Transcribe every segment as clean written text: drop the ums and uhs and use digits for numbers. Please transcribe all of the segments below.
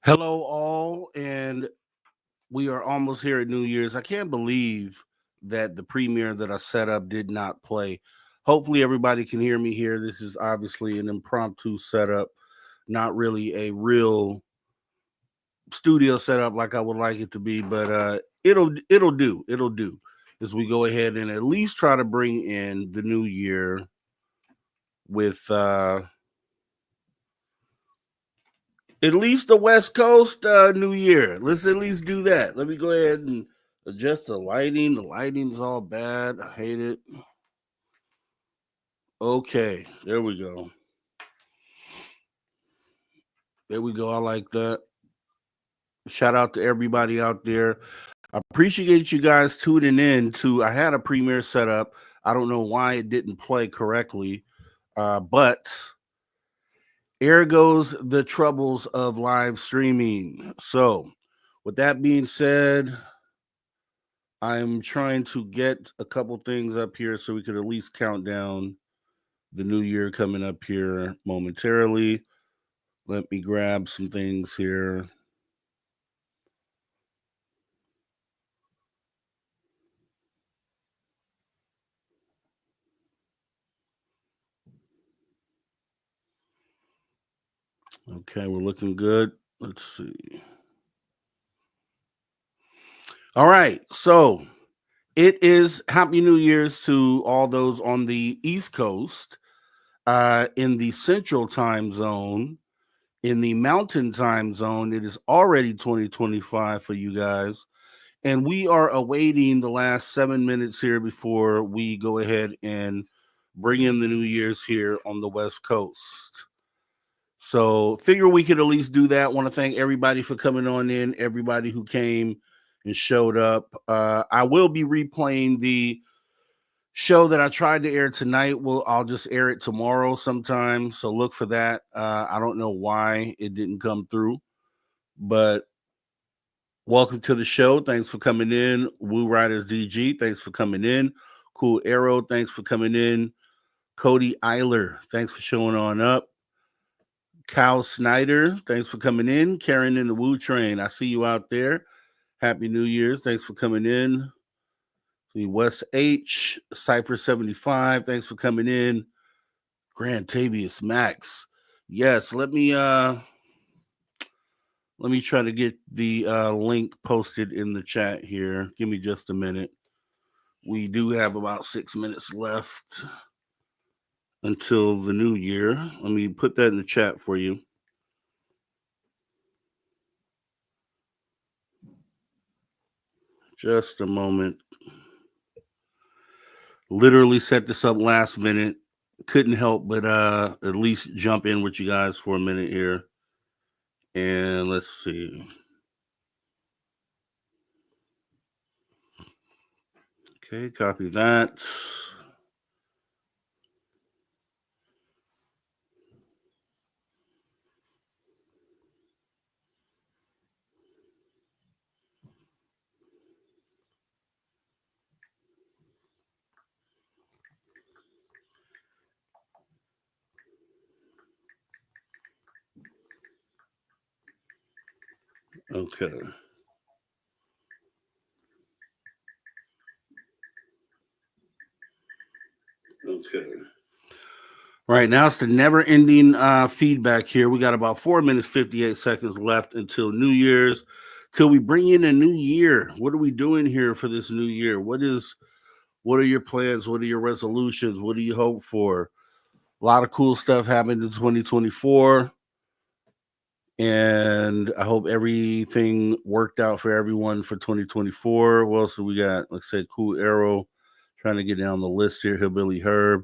Hello, all, and we are almost here at New Year's. I can't believe that the premiere that I set up did not play. Hopefully, everybody can hear me here. This is obviously an impromptu setup, not really a real studio setup like I would like it to be, but it'll do as we go ahead and at least try to bring in the new year with at least the West Coast New Year. Let's at least do that. Let me go ahead and adjust the lighting. The lighting's all bad. I hate it. Okay, there we go. There we go. I like that. Shout out to everybody out there. I appreciate you guys tuning in to. I had a premiere set up. I don't know why it didn't play correctly, but here goes the troubles of live streaming. So, with that being said, I'm trying to get a couple things up here so we could at least count down the new year coming up here momentarily. Let me grab some things here. Okay, we're looking good. Let's see. All right, so it is Happy New Year's to all those on the East Coast, in the Central Time Zone, in the Mountain Time Zone. It is already 2025 for you guys. And we are awaiting the last 7 minutes here before we go ahead and bring in the New Year's here on the West Coast. So, figure we could at least do that. Want to thank everybody for coming on in, everybody who came and showed up. I will be replaying the show that I tried to air tonight. I'll just air it tomorrow sometime. So, look for that. I don't know why it didn't come through, but welcome to the show. Thanks for coming in. Woo Riders DG, thanks for coming in. Cool Arrow, thanks for coming in. Cody Eiler, thanks for showing on up. Cal Snyder, thanks for coming in. Karen in the Woo Train, I see you out there. Happy New Year's. Thanks for coming in. The West H, Cypher 75, thanks for coming in. Grant Tavius Max. Yes, let me try to get the link posted in the chat here. Give me just a minute. We do have about 6 minutes left until the new year. Let me put that in the chat for you. Just a moment. Literally set this up last minute. Couldn't help but at least jump in with you guys for a minute here. And let's see. Okay, copy that. Okay. Okay. Right now it's the never-ending feedback here. We got about 4 minutes 58 seconds left until New Year's, till we bring in a new year. What are we doing here for this new year? What are your plans? What are your resolutions? What do you hope for? A lot of cool stuff happened in 2024, and I hope everything worked out for everyone for 2024. What else do we got? Like I said, Cool Arrow, trying to get down the list here. Hillbilly Herb,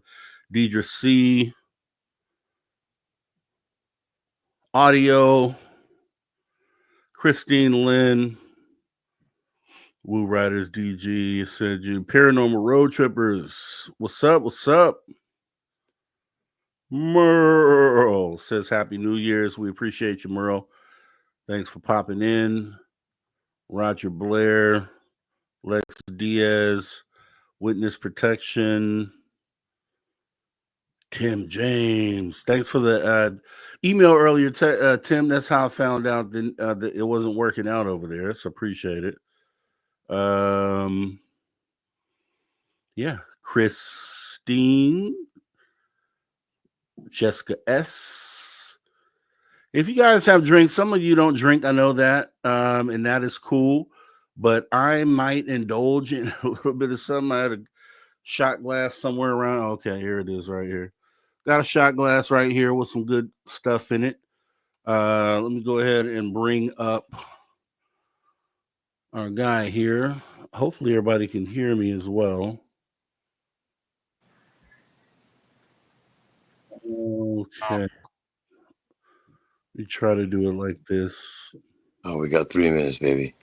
Deidre C, Audio, Christine Lynn, Woo Riders DG, said you Paranormal Road Trippers. What's up? What's up? Merle says Happy New Year's. We appreciate you, Merle. Thanks for popping in. Roger Blair, Lex Diaz, Witness Protection, Tim James. Thanks for the email earlier, Tim. That's how I found out that it wasn't working out over there. So appreciate it. Um, yeah, Christine, Jessica S. If you guys have drinks, some of you don't drink. I know that, and that is cool. But I might indulge in a little bit of something. I had a shot glass somewhere around. Okay, here it is, right here. Got a shot glass right here with some good stuff in it. Let me go ahead and bring up our guy here. Hopefully, everybody can hear me as well. Okay, we try to do it like this. Oh, we got 3 minutes, baby.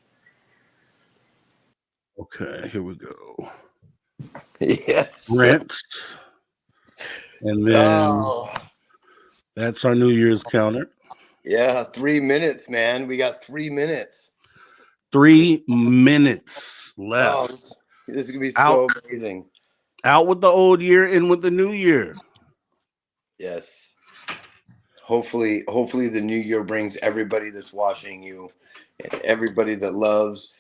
Okay, here we go. Yes. Rinse. And then Oh, that's our New Year's counter. yeah, 3 minutes, man. We got 3 minutes. 3 minutes Oh, left. this is gonna be Out, so amazing. out with the old year, in with the new year. Yes. Hopefully, the new year brings everybody that's watching you and everybody that loves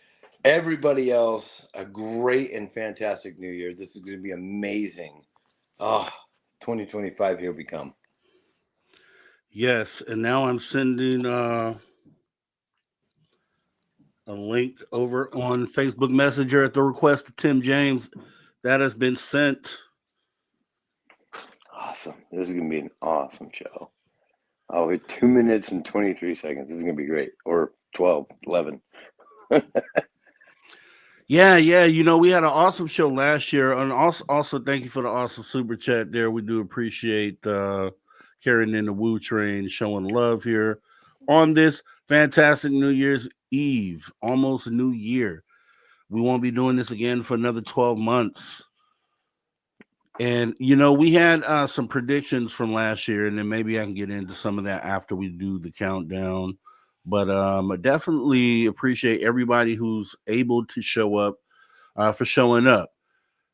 everybody else a great and fantastic new year. This is gonna be amazing. Oh, 2025 here we come. Yes, and now I'm sending a link over on Facebook Messenger at the request of Tim James. That has been sent. Awesome. This is gonna be an awesome show. Oh, we're 2 minutes and 23 seconds. This is gonna be great. Or 12, 11. Yeah, yeah. You know, we had an awesome show last year, and also thank you for the awesome super chat there. We do appreciate carrying in the Woo train, showing love here on this fantastic New Year's Eve, almost a new year. We won't be doing this again for another 12 months. And you know, we had some predictions from last year, and then maybe I can get into some of that after we do the countdown. But I definitely appreciate everybody who's able to show up for showing up.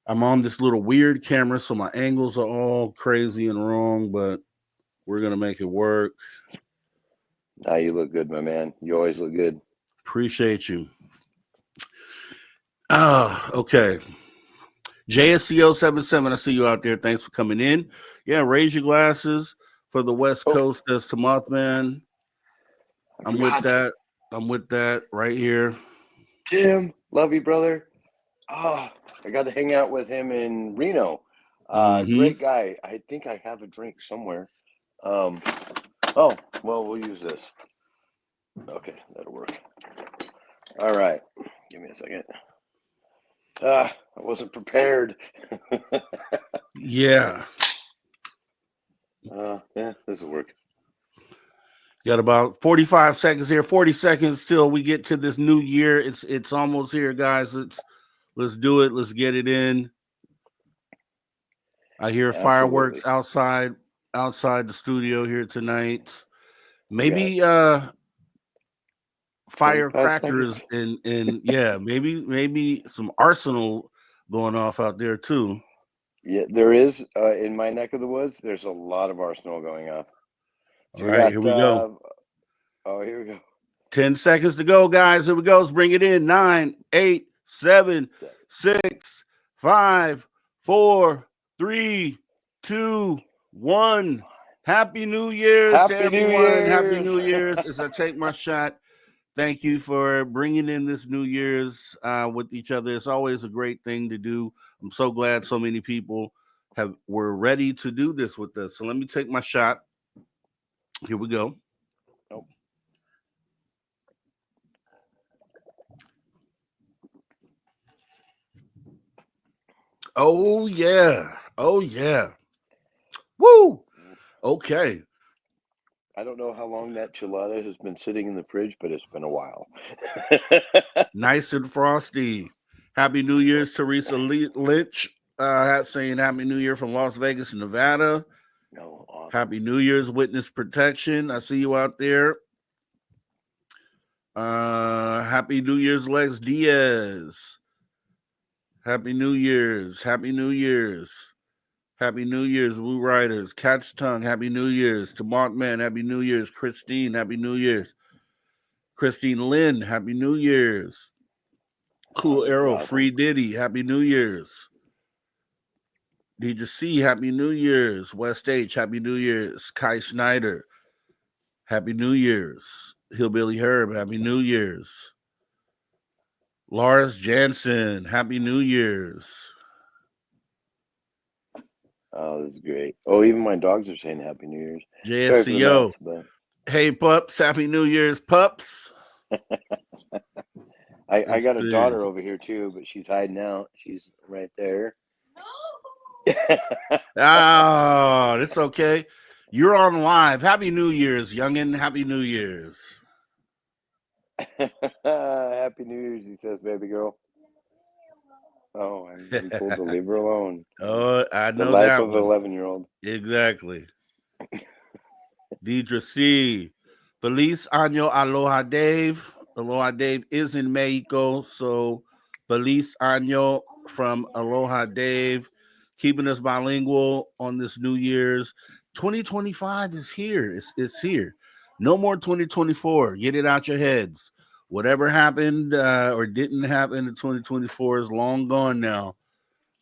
I'm on this little weird camera, so my angles are all crazy and wrong, but we're gonna make it work. Now you look good, my man. You always look good. Appreciate you. Okay. JSCO77, I see you out there. Thanks for coming in. Yeah, raise your glasses for the West Oh, Coast as to Mothman. I I'm with forgot. that. I'm with that right here. Tim, love you, brother. Oh, I got to hang out with him in Reno. Mm-hmm. Great guy. I think I have a drink somewhere. Oh, well, we'll use this. Okay, that'll work. All right. Give me a second. I wasn't prepared. Yeah. Yeah, this will work. Got about 45 seconds here. 40 seconds till we get to this new year. It's almost here, guys. Let's do it. Let's get it in. I hear Absolutely. fireworks outside the studio here tonight. We got Maybe 25 firecrackers seconds. and yeah, maybe some arsenal going off out there too. Yeah, there is in my neck of the woods. There's a lot of arsenal going on. All So we right, here got. we go. Oh, here we go. 10 seconds to go, guys. Here we go. Let's bring it in. 9, 8, 7, 6, 5, 4, 3, 2, 1. Happy New Year's to Happy New everyone. Happy Year's. New Year's. As I take my shot, thank you for bringing in this New Year's with each other. It's always a great thing to do. I'm so glad so many people were ready to do this with us. So let me take my shot. Here we go. Nope. Oh yeah. Oh yeah. Woo. Okay. I don't know how long that chilada has been sitting in the fridge, but it's been a while. Nice and frosty. Happy New Year's, Teresa Lynch. Saying Happy New Year from Las Vegas, Nevada. No, awesome. Happy New Year's, Witness Protection. I see you out there. Happy New Year's, Lex Diaz. Happy New Year's. Happy New Year's. Happy New Year's, Woo Riders. Catch Tongue, Happy New Year's. To Markman, Happy New Year's. Christine, Happy New Year's. Christine Lynn, Happy New Year's. Cool That's Arrow, awesome. Free Diddy, Happy New Year's. Deidre C, Happy New Year's. West H, Happy New Year's. Kai Schneider, Happy New Year's. Hillbilly Herb, Happy New Year's. Lars Jansen, Happy New Year's. Oh, this is great. Oh, even my dogs are saying Happy New Year's. Sorry for the JSCO, mess, but hey pups, Happy New Year's, pups. I Let's got a see. daughter over here too, but she's hiding out. She's right there. Oh, it's okay. You're on live. Happy New Year's, youngin. Happy New Year's. Happy New Year's, he says, baby girl. Oh, I'm told to leave her alone. Oh, I The know life that of an one. 11-year-old. Exactly. Deidre C. Feliz Año Aloha Dave. Aloha Dave is in Mexico. So Feliz Año from Aloha Dave. Keeping us bilingual on this New Year's. 2025 is here. It's here. No more 2024. Get it out your heads. Whatever happened or didn't happen in 2024 is long gone now.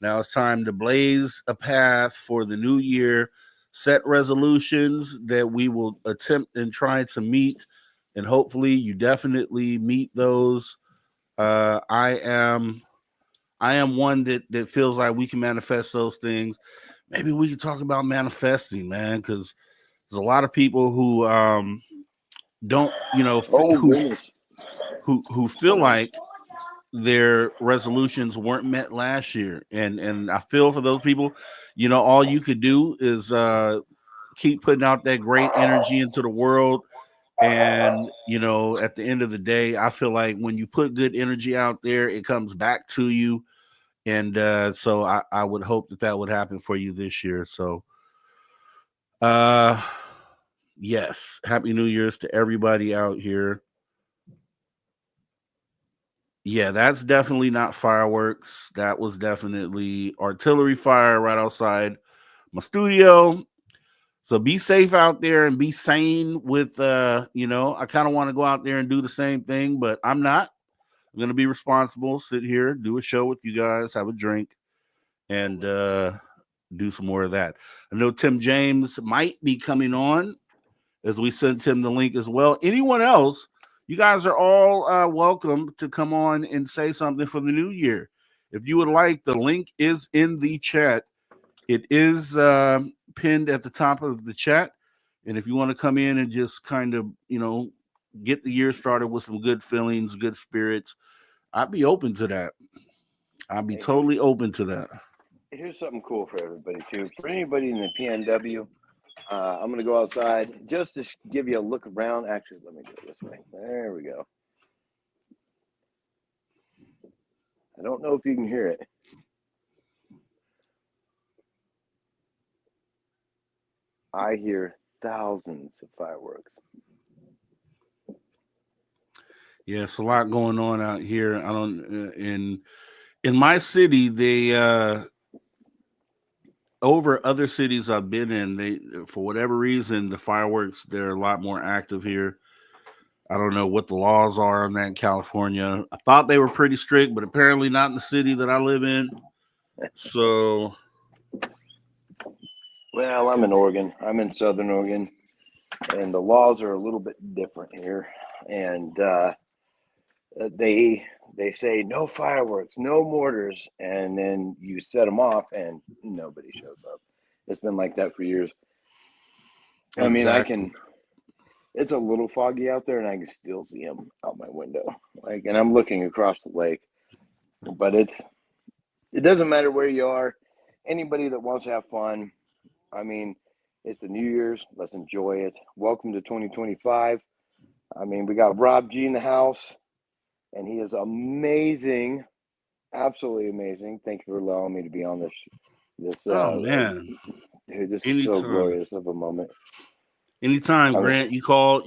Now it's time to blaze a path for the new year, set resolutions that we will attempt and try to meet, and hopefully you definitely meet those. I am one that feels like we can manifest those things. Maybe we can talk about manifesting, man, because there's a lot of people who don't, Oh, goodness. who feel like their resolutions weren't met last year, and I feel for those people. All you could do is keep putting out that great energy into the world, and at the end of the day, I feel like when you put good energy out there, it comes back to you. And so I would hope that would happen for you this year. So uh yes, happy New Year's to everybody out here. Yeah, that's definitely not fireworks. That was definitely artillery fire right outside my studio. So be safe out there and be sane with I kind of want to go out there and do the same thing, but I'm not. I'm going to be responsible, sit here, do a show with you guys, have a drink, and do some more of that. I know Tim James might be coming on as we sent him the link as well. Anyone else, you guys are all welcome to come on and say something for the new year. If you would like, the link is in the chat. It is pinned at the top of the chat. And if you want to come in and just kind of, get the year started with some good feelings, good spirits, I'd be open to that. I'd be totally open to that. Here's something cool for everybody, too. For anybody in the PNW, I'm going to go outside just to give you a look around. Actually, let me go this way. There we go. I don't know if you can hear it. I hear thousands of fireworks. Yeah, it's a lot going on out here. I don't in my city. They over other cities I've been in. They for whatever reason the fireworks they're a lot more active here. I don't know what the laws are on that in California. I thought they were pretty strict, but apparently not in the city that I live in. So, Well, I'm in Oregon. I'm in Southern Oregon, and the laws are a little bit different here. And they say no fireworks, no mortars, and then you set them off, and nobody shows up. It's been like that for years. I mean, it's a little foggy out there, and I can still see them out my window. And I'm looking across the lake, but it doesn't matter where you are. Anybody that wants to have fun, I mean, it's the New Year's. Let's enjoy it. Welcome to 2025. I mean, we got Rob G in the house, and he is amazing, absolutely amazing. Thank you for allowing me to be on this. oh man, Dude, this is so anytime. glorious of a moment. Anytime, Grant, you call.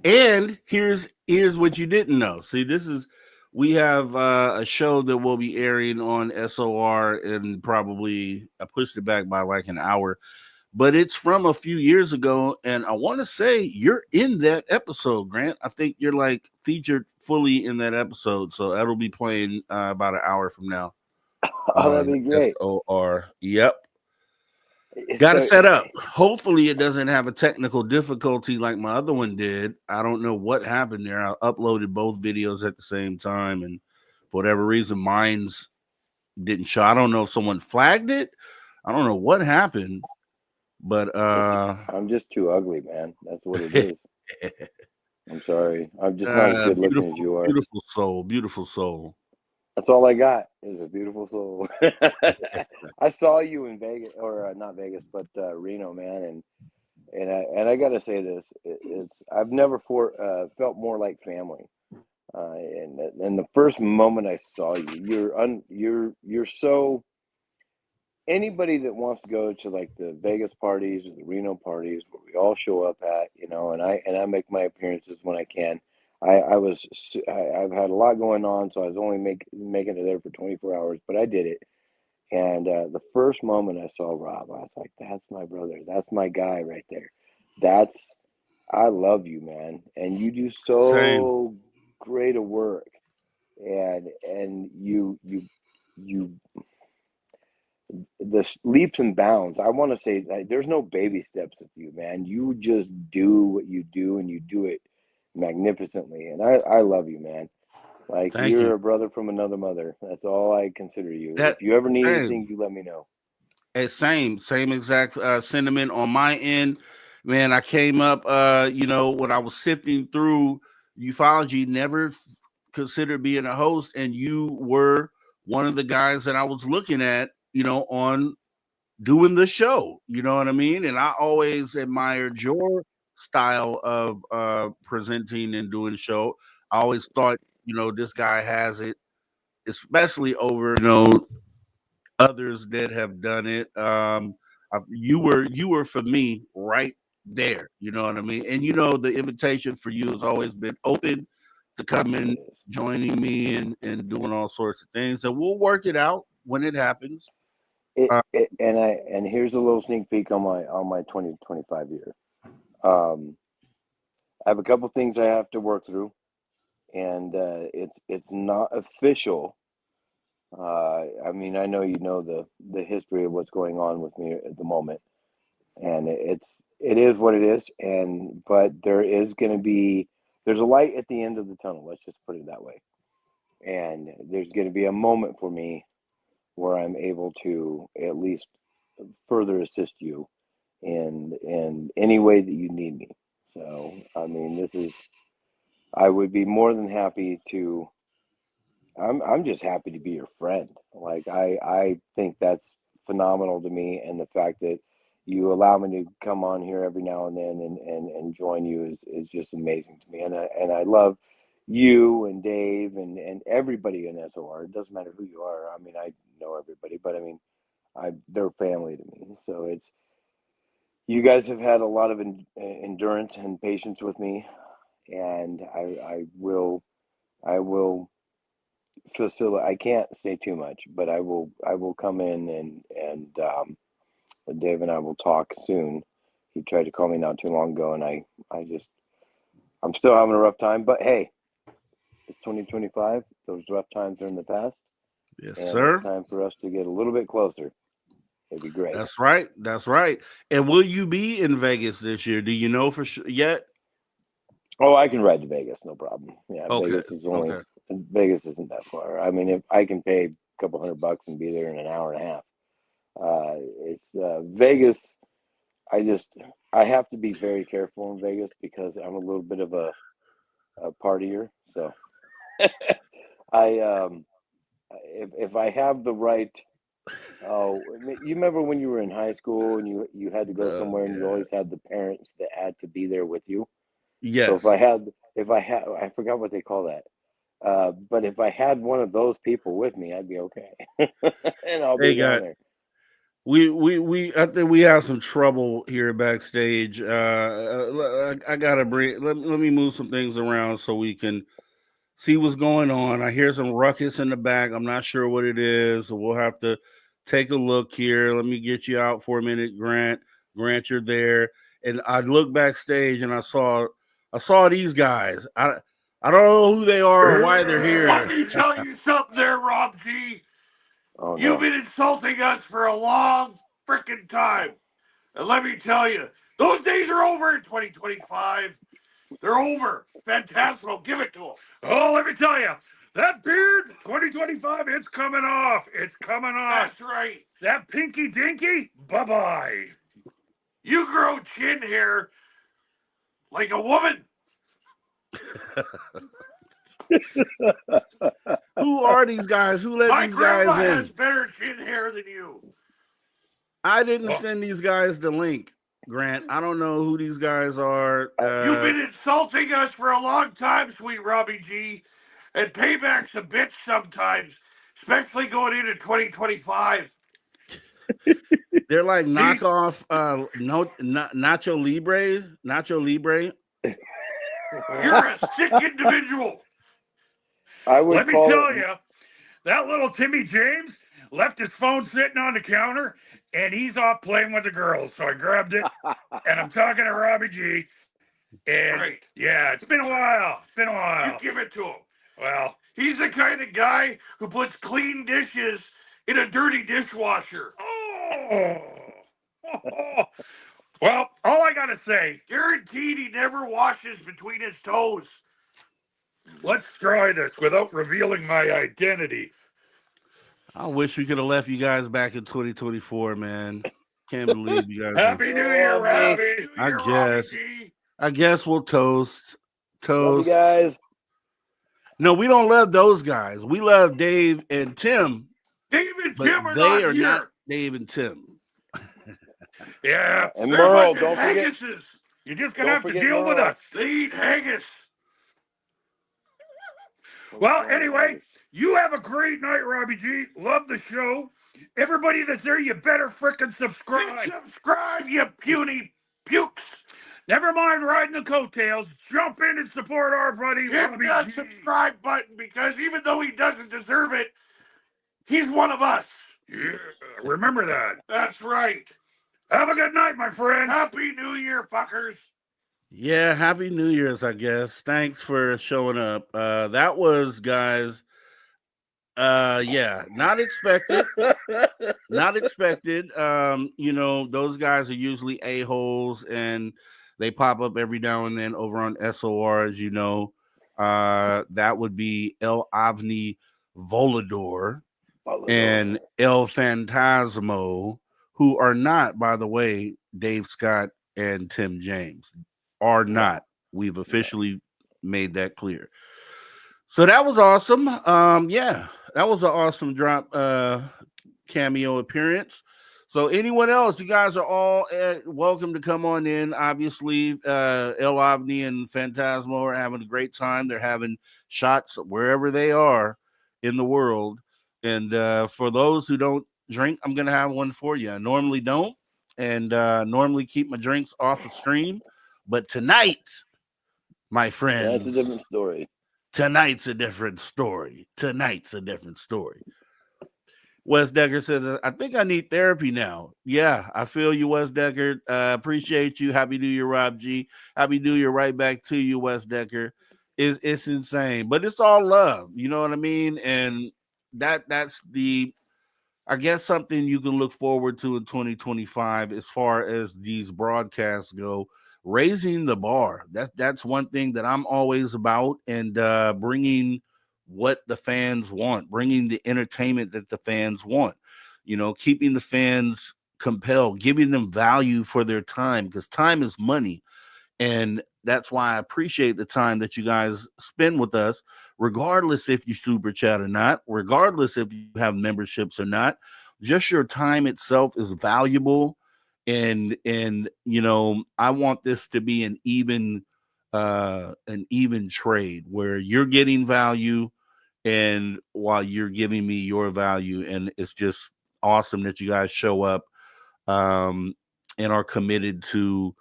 And here's what you didn't know. See, this is we have a show that will be airing on SOR, and probably I pushed it back by like an hour, but it's from a few years ago. And I want to say you're in that episode, Grant. I think you're like featured fully in that episode. So that'll be playing about an hour from now Oh, that'd on be great. SOR. Yep. Got to So, set up. Hopefully, it doesn't have a technical difficulty like my other one did. I don't know what happened there. I uploaded both videos at the same time, and for whatever reason, mine's didn't show. I don't know if someone flagged it. I don't know what happened, but I'm just too ugly, man. That's what it is. I'm sorry. I'm just not as good looking as beautiful, you are. beautiful soul, beautiful soul. That's all I got is a beautiful soul. I saw you in Vegas, or not Vegas, but Reno, man, and I gotta say this: it's I've never felt more like family. And the first moment I saw you, you're so. Anybody that wants to go to like the Vegas parties or the Reno parties where we all show up at, and I make my appearances when I can. I've had a lot going on, so I was only making it there for 24 hours, but I did it. And the first moment I saw Rob, I was like, "That's my brother. That's my guy right there. That's I love you, man, and you do Same. so great a work, and you the leaps and bounds. I want to say that there's no baby steps with you, man. You just do what you do, and you do it magnificently. And I love you, man. Like Thank you. you're a brother from another mother. That's all I consider you. That If you ever need anything, same. you let me know. Same exact sentiment on my end. Man, I came up, when I was sifting through ufology, never considered being a host, and you were one of the guys that I was looking at, on doing the show. You know what I mean? And I always admired your style of presenting and doing the show. I always thought, this guy has it, especially over, others that have done it. You were for me right there. You know what I mean? And the invitation for you has always been open to come It in, is. joining me, and doing all sorts of things. And we'll work it out when it happens. And here's a little sneak peek on my 2025 year. Um, I have a couple things I have to work through, and it's not official. I mean, I know you know the history of what's going on with me at the moment, and it is what it is. And but there's a light at the end of the tunnel. Let's just put it that way. And there's going to be a moment for me where I'm able to at least further assist you in any way that you need me. So I mean, I would be more than happy to. I'm just happy to be your friend. Like I think that's phenomenal to me, and the fact that you allow me to come on here every now and then and join you is just amazing to me. And I love you and Dave and everybody in SOR. It doesn't matter who you are. I mean, I know everybody, but I mean, they're family to me. So it's you guys have had a lot of endurance and patience with me, and I will facility. I can't say too much, but I will come in and Dave and I will talk soon. He tried to call me not too long ago, and I'm still having a rough time. But hey, it's 2025. Those rough times are in the past, Yes, and it's sir. time for us to get a little bit closer. It'd be great. That's right. That's right. And will you be in Vegas this year? Do you know for sure yet? Oh, I can ride to Vegas, no problem. Yeah, Okay. Vegas Okay. isn't that far. I mean, if I can pay a couple $100 and be there in an hour and a half, it's Vegas. I just I have to be very careful in Vegas because I'm a little bit of a partier. So I if I have the right. Oh, you remember when you were in high school and you had to go Oh somewhere and you God. always had the parents that had to be there with you. So Yes. if I had I forgot what they call that. But if I had one of those people with me, I'd be okay, and I'll Hey be down God. there. We I think we have some trouble here backstage. I gotta let me move some things around so we can see what's going on. I hear some ruckus in the back. I'm not sure what it is. So we'll have to take a look here. Let me get you out for a minute, Grant. Grant, you're there. And I looked backstage and I saw these guys. I don't know who they are or why they're here. Let me tell you something there, Rob G. Oh, You've no. been insulting us for a long freaking time. And let me tell you, those days are over in 2025. They're over. Fantastic. Give it to them. Oh, let me tell you, that beard, 2025, it's coming off. It's coming off. That's right. That pinky dinky, bye-bye. You grow chin hair like a woman. Who are these guys? Who let My these grandma guys has in? better chin hair than you. I didn't send these guys the link, Grant. I don't know who these guys are. You've been insulting us for a long time, sweet Robbie G. And payback's a bitch sometimes, especially going into 2025. They're like knockoff Nacho Libre. Nacho Libre. You're a sick individual. Let me tell you, that little Timmy James left his phone sitting on the counter, and he's off playing with the girls. So I grabbed it, and I'm talking to Robbie G. And Right. yeah, it's been a while. It's been a while. You give it to him. Well, He's the kind of guy who puts clean dishes in a dirty dishwasher. oh. Well, all I gotta say, Guaranteed he never washes between his toes. let's try this without revealing my identity. I wish we could have left you guys back in 2024, man. Can't believe you guys. Happy New Year, Robbie. I guess we'll toast. Love you guys. No, we don't love those guys. We love Dave and Tim. Dave and but Tim are they not are here. not Dave and Tim. Yeah. And They're a Merle, bunch of don't forget. haggises. You're just gonna Don't have to forget deal with Merle. us. They eat haggis. Well, anyway, you have a great night, Robbie G. Love the show. Everybody that's there, you better frickin' subscribe. Hit subscribe, you puny pukes. Never mind riding the coattails. Jump in and support our buddy Hit Robbie that G. subscribe button because even though he doesn't deserve it, he's one of us. Yeah, remember that. That's right. Have a good night, my friend. Happy New Year, fuckers. Yeah, Happy New Year's, I guess. Thanks for showing up. That was, guys. Yeah, not expected. Not expected. Those guys are usually a-holes and they pop up every now and then over on SOR, as you know. That would be El Avni Volador and El Fantasmo, who are not, by the way, Dave Scott and Tim James. Are not. We've officially made that clear. So that was awesome. Yeah, that was an awesome drop cameo appearance. So anyone else, you guys are all welcome to come on in. Obviously, El Avni and Phantasmo are having a great time. They're having shots wherever they are in the world. And for those who don't drink, I'm going to have one for you. I normally don't and normally keep my drinks off of stream. But tonight, my friends, that's a different story. Tonight's a different story. Tonight's a different story. Wes Decker says, I think I need therapy now. Yeah, I feel you, Wes Decker. Appreciate you. Happy New Year, Rob G. Happy New Year right back to you, Wes Decker. It's insane, but it's all love. You know what I mean? And that's the, I guess, something you can look forward to in 2025 as far as these broadcasts go. Raising the bar. That's one thing that I'm always about, and bringing what the fans want, bringing the entertainment that the fans want. Keeping the fans compelled, giving them value for their time, because time is money. And that's why I appreciate the time that you guys spend with us, regardless if you super chat or not, regardless if you have memberships or not. Just your time itself is valuable. And I want this to be an even trade where you're getting value and while you're giving me your value. And it's just awesome that you guys show up and are committed to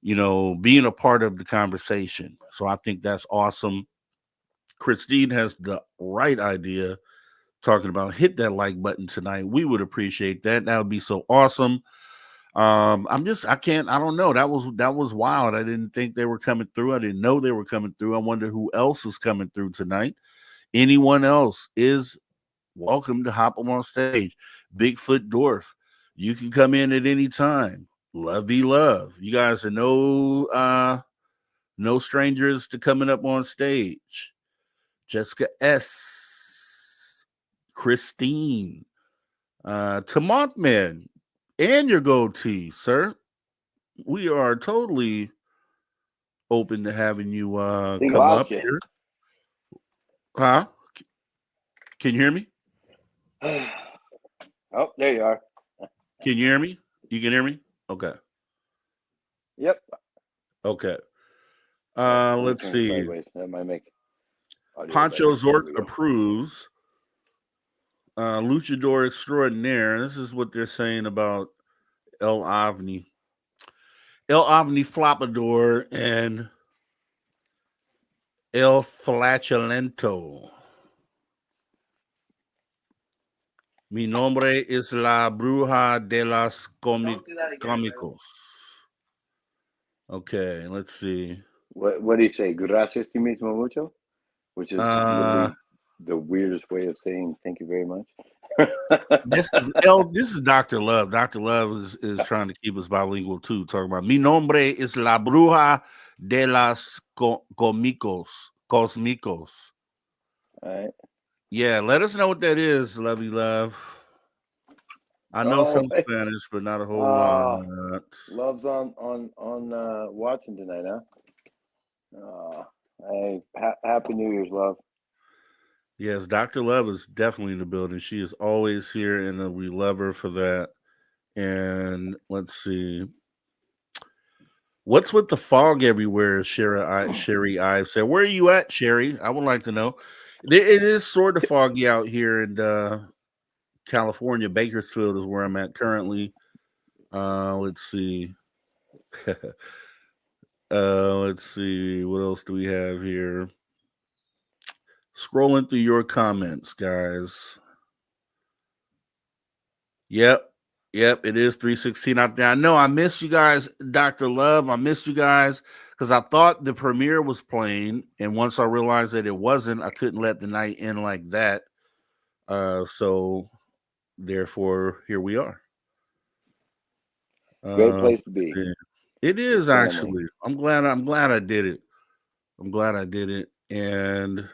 being a part of the conversation. So I think that's awesome. Christine has the right idea talking about hit that like button tonight. We would appreciate that. That would be so awesome. I don't know. That was wild. I didn't think they were coming through. I didn't know they were coming through. I wonder who else is coming through tonight. Anyone else is welcome to hop up on stage. Bigfoot Dwarf, you can come in at any time. Lovey love. You guys are no strangers to coming up on stage. Jessica S. Christine. Tamontman and your goatee, sir. We are totally open to having you come up here. Huh? Can you hear me? Oh, there you are. Can you hear me? You can hear me? Okay. Yep. Okay. Let's see. Sideways. That might make Poncho Zork approves. Luchador extraordinaire. This is what they're saying about El Ovni. El Ovni Flopador and El Flatulento. Mi nombre es la bruja de las cómicos. Okay, let's see. What do you say? Gracias ti mismo mucho? Which is literally the weirdest way of saying thank you very much. This is Dr. Love. Dr. Love is trying to keep us bilingual too, talking about mi nombre es la bruja de las cómicos. Cosmicos. All right. Yeah, let us know what that is, Lovey Love. I know some Spanish, but not a whole lot. Love's on watching tonight, huh? Hey, happy New Year's, Love. Yes, Dr. Love is definitely in the building. She is always here, and we love her for that. And let's see. What's with the fog everywhere, Sherry Ives said. Where are you at, Sherry? I would like to know. It is sort of foggy out here in California. Bakersfield is where I'm at currently. Let's see. Let's see. What else do we have here? Scrolling through your comments, guys. Yep. It is 3:16 out there. I know I missed you guys, Dr. Love. I missed you guys because I thought the premiere was playing, and once I realized that it wasn't, I couldn't let the night end like that. So therefore, here we are. Great place to be. It is actually. I'm glad I did it. I'm glad I did it. And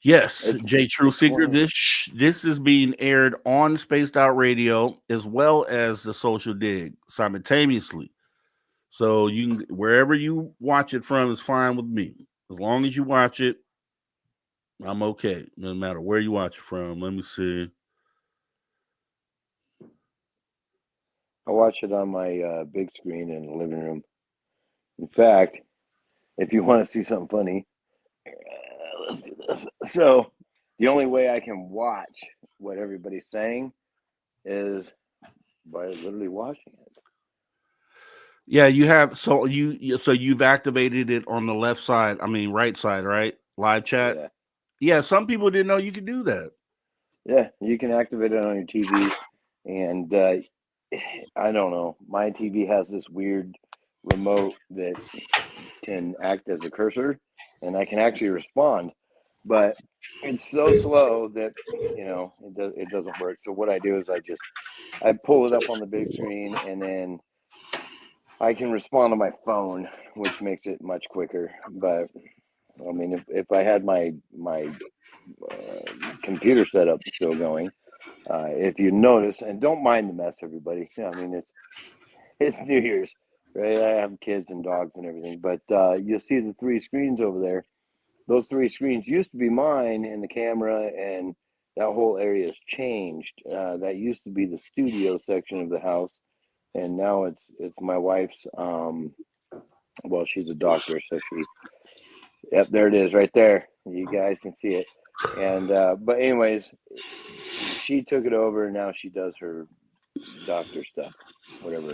yes, J True Seeker, this is being aired on Spaced Out Radio as well as the Social Dig simultaneously. So you can, wherever you watch it from is fine with me. As long as you watch it, I'm okay. No matter where you watch it from. Let me see. I watch it on my big screen in the living room. In fact, if you want to see something funny, let's do this. So the only way I can watch what everybody's saying is by literally watching it. Yeah, you have you've activated it on the left side. I mean, right side, right? Live chat. Yeah, some people didn't know you could do that. Yeah, you can activate it on your TV, and I don't know. My TV has this weird remote that can act as a cursor, and I can actually respond, but it's so slow that it doesn't work. So what I do is I pull it up on the big screen, and then I can respond to my phone, which makes it much quicker. But I mean, if I had my computer setup still going, if you notice, and don't mind the mess, everybody. I mean, it's New Year's, right? I have kids and dogs and everything, but you'll see the 3 screens over there. Those 3 screens used to be mine and the camera, and that whole area has changed. That used to be the studio section of the house, and now it's my wife's. Well, she's a doctor, so yep, there it is, right there. You guys can see it. And but anyways, she took it over, and now she does her doctor stuff, whatever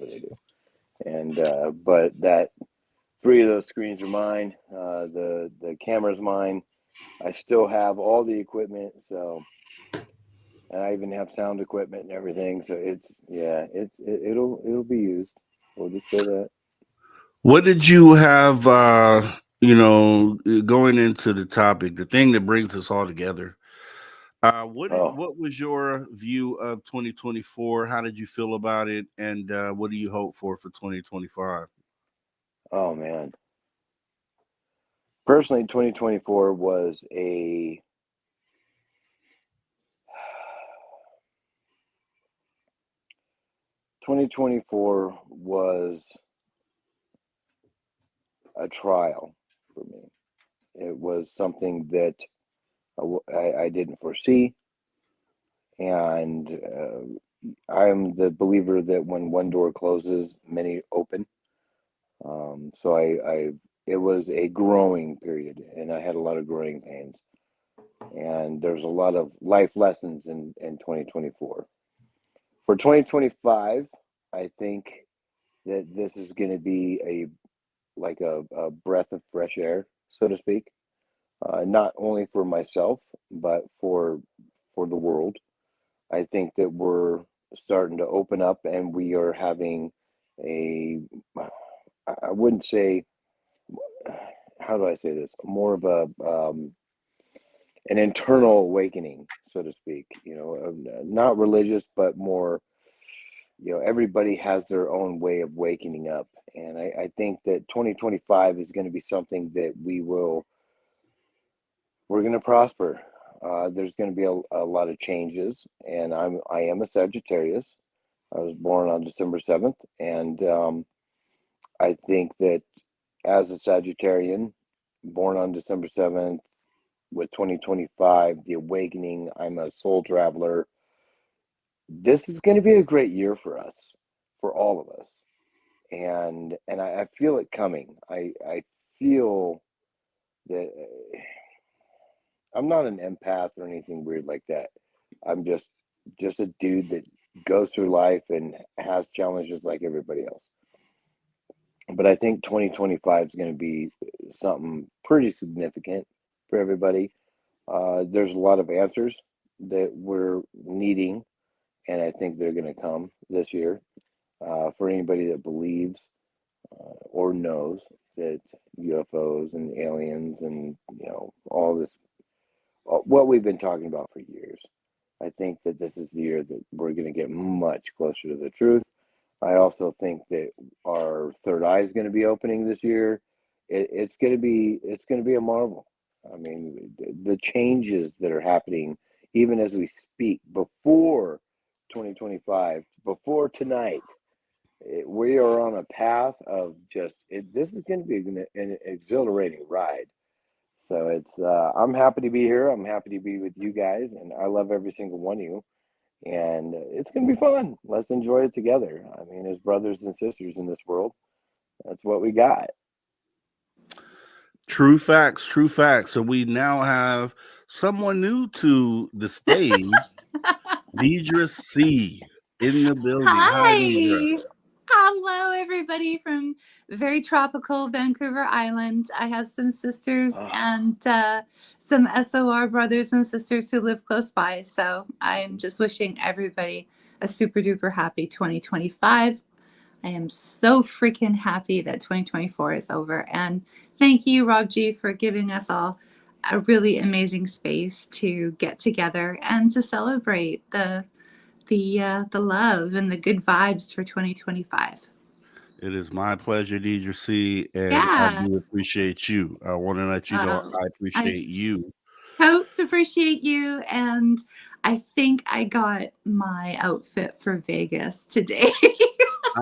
they do. And but that 3 of those screens are mine. The camera's mine. I still have all the equipment, so, and I even have sound equipment and everything. So it'll be used. We'll just say that. What did you have? Going into the topic, the thing that brings us all together. What was your view of 2024? How did you feel about it, and what do you hope for 2025? Oh man, personally, 2024 was a 2024 was a trial for me. It was something that I didn't foresee, and I'm the believer that when one door closes, many open. So it was a growing period, and I had a lot of growing pains, and there's a lot of life lessons in 2024. For 2025, I think that this is going to be a breath of fresh air, so to speak. Not only for myself, but for the world. I think that we're starting to open up, and we are having a, I wouldn't say, how do I say this? More of an internal awakening, so to speak. Not religious, but more. Everybody has their own way of wakening up, and I think that 2025 is going to be something that we're going to prosper. There's going to be a lot of changes, and I am a Sagittarius. I was born on December 7th, and I think that as a Sagittarian, born on December 7th, with 2025, the awakening, I'm a soul traveler. This is going to be a great year for us, for all of us, and I feel it coming. I feel that. I'm not an empath or anything weird like that. I'm just a dude that goes through life and has challenges like everybody else. But I think 2025 is going to be something pretty significant for everybody. There's a lot of answers that we're needing, and I think they're going to come this year. For anybody that believes or knows that UFOs and aliens and all this, what we've been talking about for years. I think that this is the year that we're going to get much closer to the truth. I also think that our third eye is going to be opening this year. It's going to be a marvel. I mean, the changes that are happening, even as we speak, before 2025, before tonight, we are on a path of just. This is going to be an exhilarating ride. So I'm happy to be here. I'm happy to be with you guys, and I love every single one of you. And it's going to be fun. Let's enjoy it together. I mean, as brothers and sisters in this world, that's what we got. True facts, true facts. So we now have someone new to the stage, Deidre C. in the building. Hi, Deidre. Hi. Hello, everybody from very tropical Vancouver Island. I have some sisters and some SOR brothers and sisters who live close by. So I'm just wishing everybody a super duper happy 2025. I am so freaking happy that 2024 is over. And thank you, Rob G, for giving us all a really amazing space to get together and to celebrate the love and the good vibes for 2025. It is my pleasure, Deidre C, and I do appreciate you. I want to let you know I appreciate you. Totes appreciate you, and I think I got my outfit for Vegas today.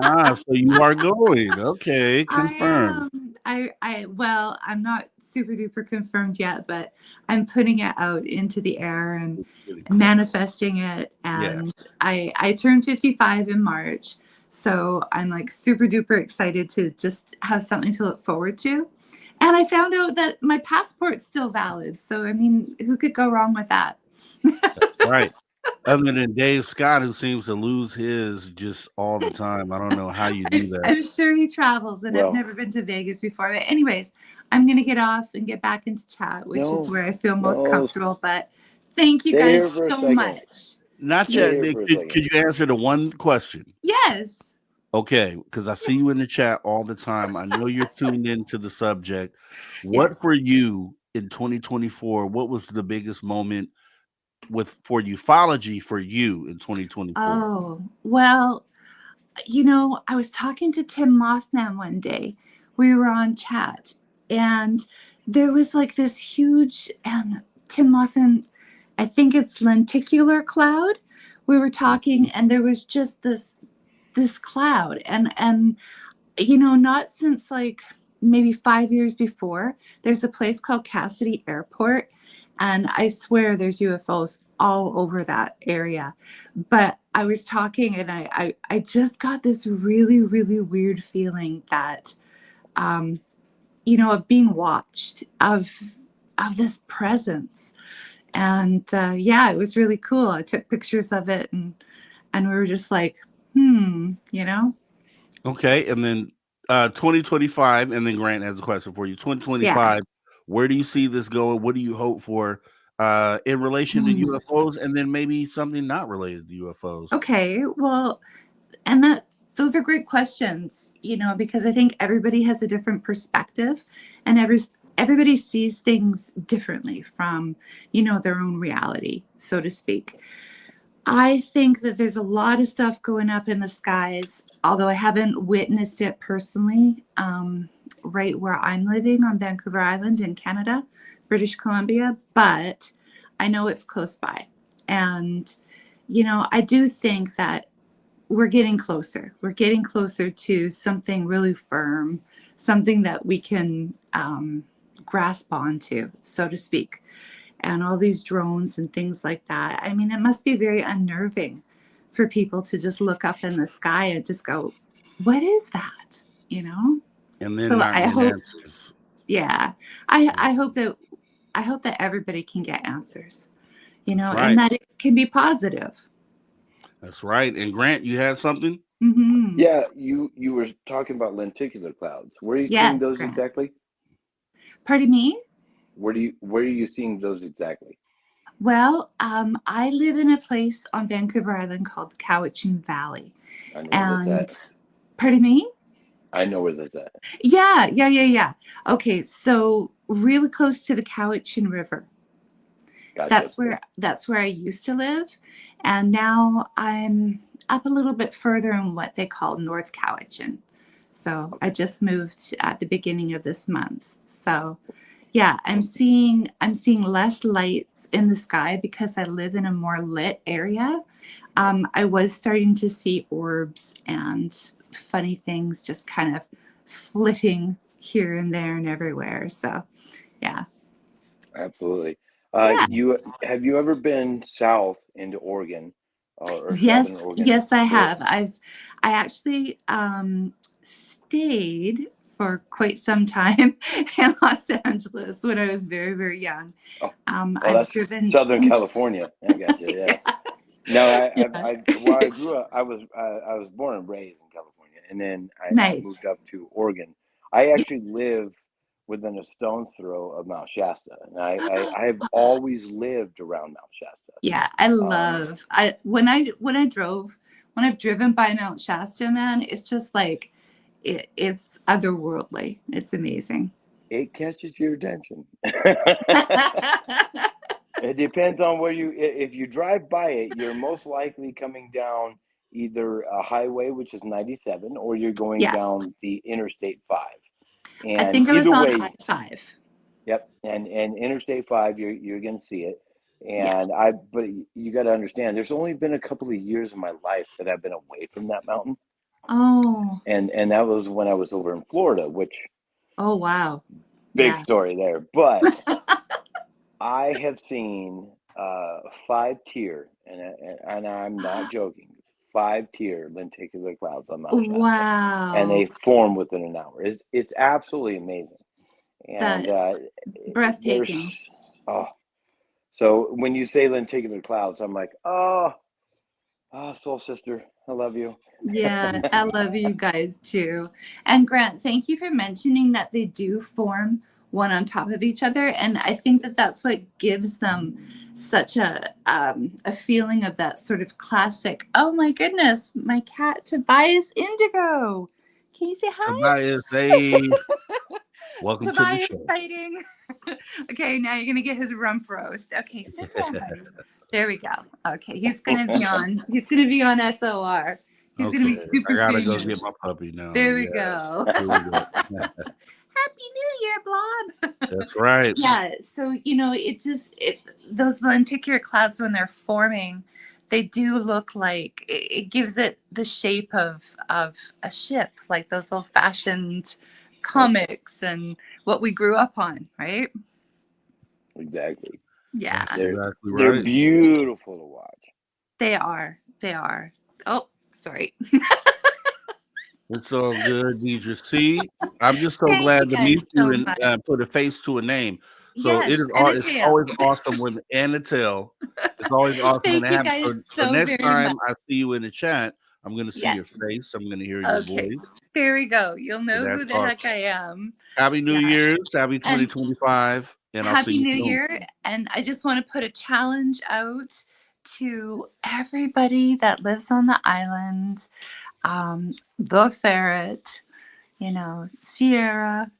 So you are going. Okay, confirmed. Well, I'm not super duper confirmed yet, but I'm putting it out into the air and manifesting it. And I turned 55 in March, so I'm like super duper excited to just have something to look forward to. And I found out that my passport's still valid, so I mean, who could go wrong with that? That's right. Other than Dave Scott, who seems to lose his just all the time. I don't know how you do that. I'm sure he travels, and I've Well, never been to Vegas before. But anyways, I'm gonna get off and get back into chat, which is where I feel most comfortable. But thank you Stay here guys for a so second. much. Not Stay yet. here Nick, for a second. could you answer the one question? Yes. Okay, because I see you in the chat all the time. I know you're tuned into the subject. What Yes. for you in 2024? What was the biggest moment for ufology for you in 2024? Oh, well, you know, I was talking to Tim Mothman one day. We were on chat, and there was like this huge, and Tim Mothman, I think it's lenticular cloud. We were talking, and there was just this cloud, and you know, not since like maybe 5 years before. There's a place called Cassidy Airport, and I swear there's UFOs all over that area. But I was talking, and I just got this really, really weird feeling that, you know, of being watched, of this presence. And yeah, it was really cool. I took pictures of it, and we were just like, you know. Okay, and then 2025, and then Grant has a question for you. 2025, where do you see this going? What do you hope for in relation to UFOs, and then maybe something not related to UFOs? Okay, well, and those are great questions, you know, because I think everybody has a different perspective, and everybody sees things differently from, you know, their own reality, so to speak. I think that there's a lot of stuff going up in the skies, although I haven't witnessed it personally, right where I'm living on Vancouver Island in Canada, British Columbia, but I know it's close by. And, you know, I do think that we're getting closer. We're getting closer to something really firm, something that we can grasp onto, so to speak. And all these drones and things like that. I mean, it must be very unnerving for people to just look up in the sky and just go, what is that? You know? And then So not I get hope, answers. yeah, I hope that everybody can get answers, you know, That's right. and that it can be positive. That's right. And Grant, you had something? Mm-hmm. Yeah, you were talking about lenticular clouds. Where are you seeing those Grant. exactly? Pardon me? Where are you seeing those exactly? Well, I live in a place on Vancouver Island called the Cowichan Valley. I know where that's at. Pardon me? I know where that's at. Yeah. Okay, so really close to the Cowichan River. Gotcha. That's where I used to live, and now I'm up a little bit further in what they call North Cowichan. So I just moved at the beginning of this month. So yeah, I'm seeing less lights in the sky because I live in a more lit area. I was starting to see orbs and funny things just kind of flitting here and there and everywhere. So yeah. Absolutely. Yeah. Have you ever been south into Oregon or Yes, southern Oregon? yes, I have. I actually stayed for quite some time in Los Angeles when I was very, very young. I've that's driven Southern California. I got you. Yeah. No, I grew up. I was born and raised in California, and then I moved up to Oregon. I actually live within a stone's throw of Mount Shasta, and I have always lived around Mount Shasta. Yeah, I love. When I've driven by Mount Shasta, man, it's just like it's otherworldly. It's amazing. It catches your attention. It depends on where if you drive by it, you're most likely coming down either a highway, which is 97, or you're going down the Interstate 5. And I think I was on I-5. Yep, and Interstate 5, you're going to see it. And but you got to understand, there's only been a couple of years of my life that I've been away from that mountain. Oh. And that was when I was over in Florida, which. Oh wow. Big story there, but I have seen 5-tier, and I'm not joking, 5-tier lenticular clouds on Mount Shasta. Wow. And they form within an hour. It's absolutely amazing. And breathtaking. So when you say Lynn taking the clouds, I'm like, oh, soul sister, I love you. Yeah, I love you guys too. And Grant, thank you for mentioning that they do form one on top of each other, and I think that that's what gives them such a feeling of that sort of classic. Oh my goodness, my cat Tobias Indigo. Can you say hi? Tobias, hey, welcome to the Tobias show. fighting. Okay, now you're gonna get his rump roast. Okay, sit down, buddy. There we go. Okay, he's gonna be on. He's gonna be on SOR. He's gonna be Okay, super I gotta famous. go get my puppy now. There we Yeah, go. here we go. Happy New Year, Blob. That's right. Yeah. So those lenticular clouds when they're forming, they do look like it gives it the shape of a ship, like those old fashioned comics and what we grew up on, right? Exactly. Yeah, That's They're exactly they're right. beautiful to watch. they are. They are. Oh, sorry. It's all good, Deidre. See, I'm just so Thank you glad to guys meet you so and much. put a face to a name. So Yes, and a it's tail. always awesome when and a tail. It's always awesome when Thank it you happens. guys So so next very much. time I see you in the chat, I'm gonna see your Yes. face. I'm gonna hear your Okay. voice. There we go. You'll So know that's who the awesome. heck I am. Happy New Yeah. Year's, happy And 2025, and I'll see Happy you New soon. Year. And I just want to put a challenge out to everybody that lives on the island. The ferret, Sierra.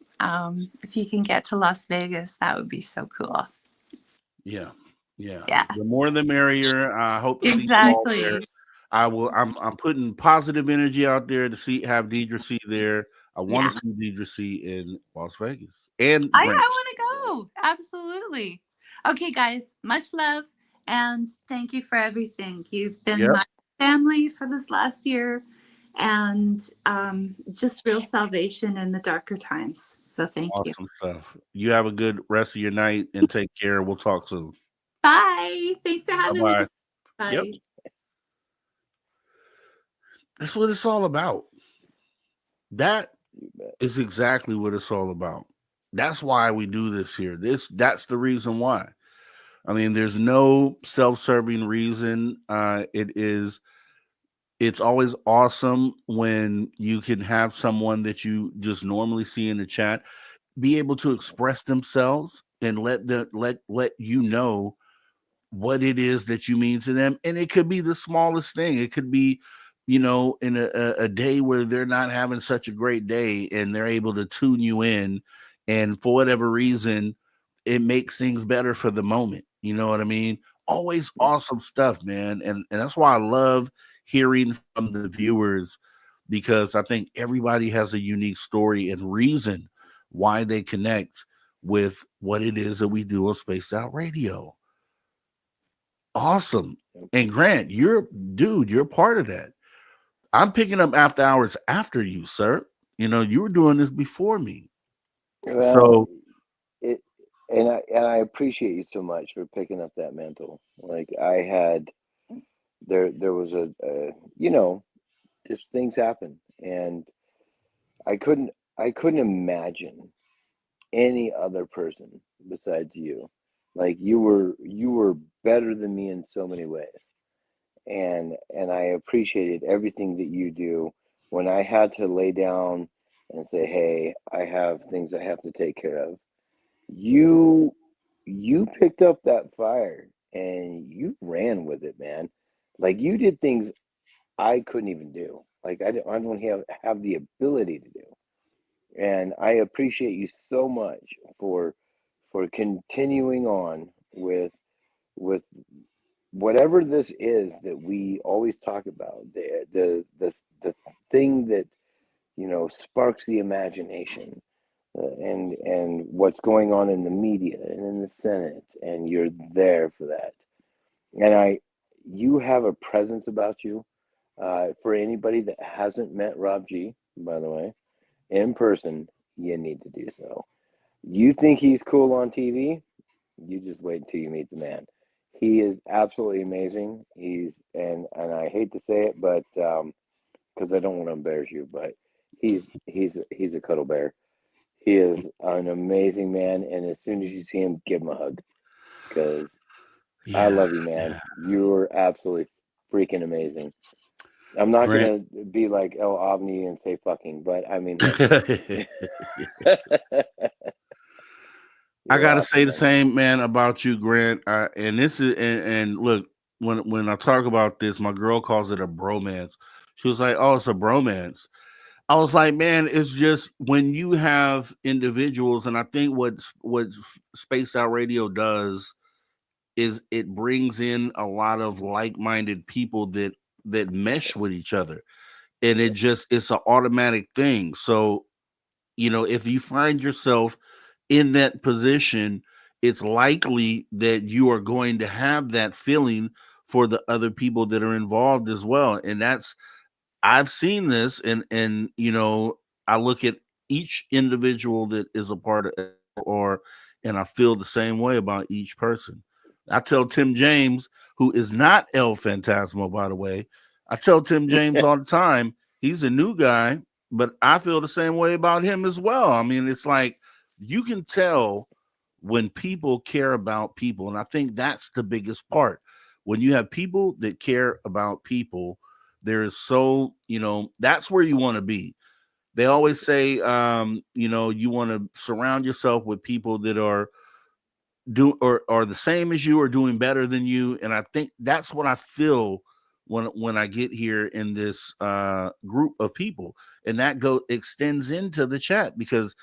If you can get to Las Vegas, that would be so cool. Yeah, yeah. Yeah, The more the merrier. I hope to see you all there. exactly. I will. I'm putting positive energy out there to have Deidre C there. I want Yeah. to see Deidre C in Las Vegas and I Grant. want to go. Absolutely. Okay, guys, much love and thank you for everything. You've been Yep. my family for this last year and just real salvation in the darker times. So thank you. Awesome stuff. You have a good rest of your night and take care. We'll talk soon. Bye. Thanks for Bye having bye. me. Bye. Yep. That's what it's all about. That is exactly what it's all about. That's why we do this here. That's the reason why. I mean, there's no self-serving reason. It's always awesome when you can have someone that you just normally see in the chat be able to express themselves and let you know what it is that you mean to them. And it could be the smallest thing. It could be, in a day where they're not having such a great day and they're able to tune you in. And for whatever reason, it makes things better for the moment. You know what I mean? Always awesome stuff, man. And that's why I love hearing from the viewers because I think everybody has a unique story and reason why they connect with what it is that we do on Spaced Out Radio. Awesome. And Grant, you're part of that. I'm picking up after hours after you, sir. You were doing this before me. Well, and I appreciate you so much for picking up that mantle. Like I had, there was just things happen, and I couldn't imagine any other person besides you. Like you were better than me in so many ways, and I appreciated everything that you do. When I had to lay down and say, "Hey, I have things I have to take care of," you you picked up that fire and you ran with it, man. Like you did things I couldn't even do. Like I don't have the ability to do. And I appreciate you so much for continuing on with whatever this is that we always talk about. The thing that sparks the imagination, and what's going on in the media and in the Senate, and you're there for that. And you have a presence about you. For anybody that hasn't met Rob G, by the way, in person, you need to do so. You think he's cool on TV? You just wait until you meet the man. He is absolutely amazing. And I hate to say it, but because I don't want to embarrass you, but he's a cuddle bear. He is an amazing man, and as soon as you see him, give him a hug because I love you, man. You're absolutely freaking amazing. I'm not Grant. gonna be like El Avni and say fucking, but I mean, like, I you're gotta awesome, say the man. same, man, about you, Grant. And this is and look, when I talk about this, my girl calls it a bromance. She was like, "Oh, it's a bromance." I was like, "Man, it's just when you have individuals, and I think what Spaced Out Radio does is it brings in a lot of like-minded people that mesh with each other, and it's an automatic thing. So if you find yourself in that position, it's likely that you are going to have that feeling for the other people that are involved as well. And I've seen this, and I look at each individual that is a part of and I feel the same way about each person. I tell Tim James, who is not El Phantasmo, by the way, I tell Tim James all the time, he's a new guy, but I feel the same way about him as well. I mean, it's like you can tell when people care about people, and I think that's the biggest part. When you have people that care about people, there is that's where you want to be. They always say, you want to surround yourself with people that are the same as you or doing better than you. And I think that's what I feel when I get here in this group of people. And that extends into the chat, because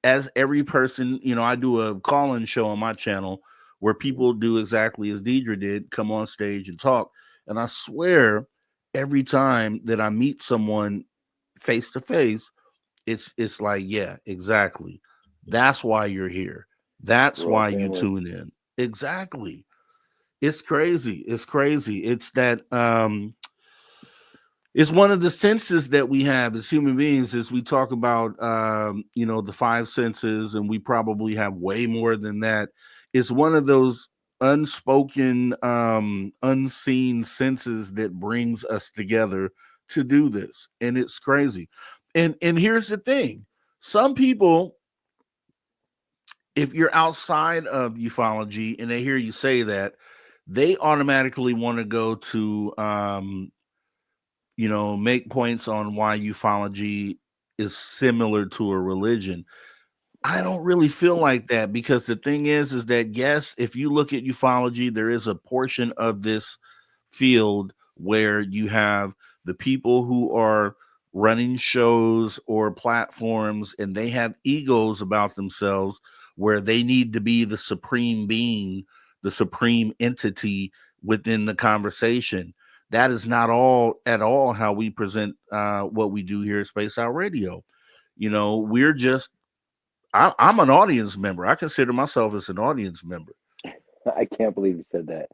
as every person, I do a call-in show on my channel where people do exactly as Deidre did, come on stage and talk. And I swear, every time that I meet someone face to face, it's like, yeah, exactly. That's why you're here. That's We're all why you family. tune in. Exactly. It's crazy. It's crazy. It's that it's one of the senses that we have as human beings. Is we talk about the five senses, and we probably have way more than that. It's one of those unspoken unseen senses that brings us together to do this, and it's crazy. And here's the thing: some people, if you're outside of ufology and they hear you say that, they automatically want to go to make points on why ufology is similar to a religion. I don't really feel like that, because the thing is that, yes, if you look at ufology, there is a portion of this field where you have the people who are running shows or platforms, and they have egos about themselves where they need to be the supreme being, the supreme entity within the conversation. That is not all at all how we present what we do here at Space Out Radio. We're just I'm an audience member. I consider myself as an audience member. I can't believe you said that.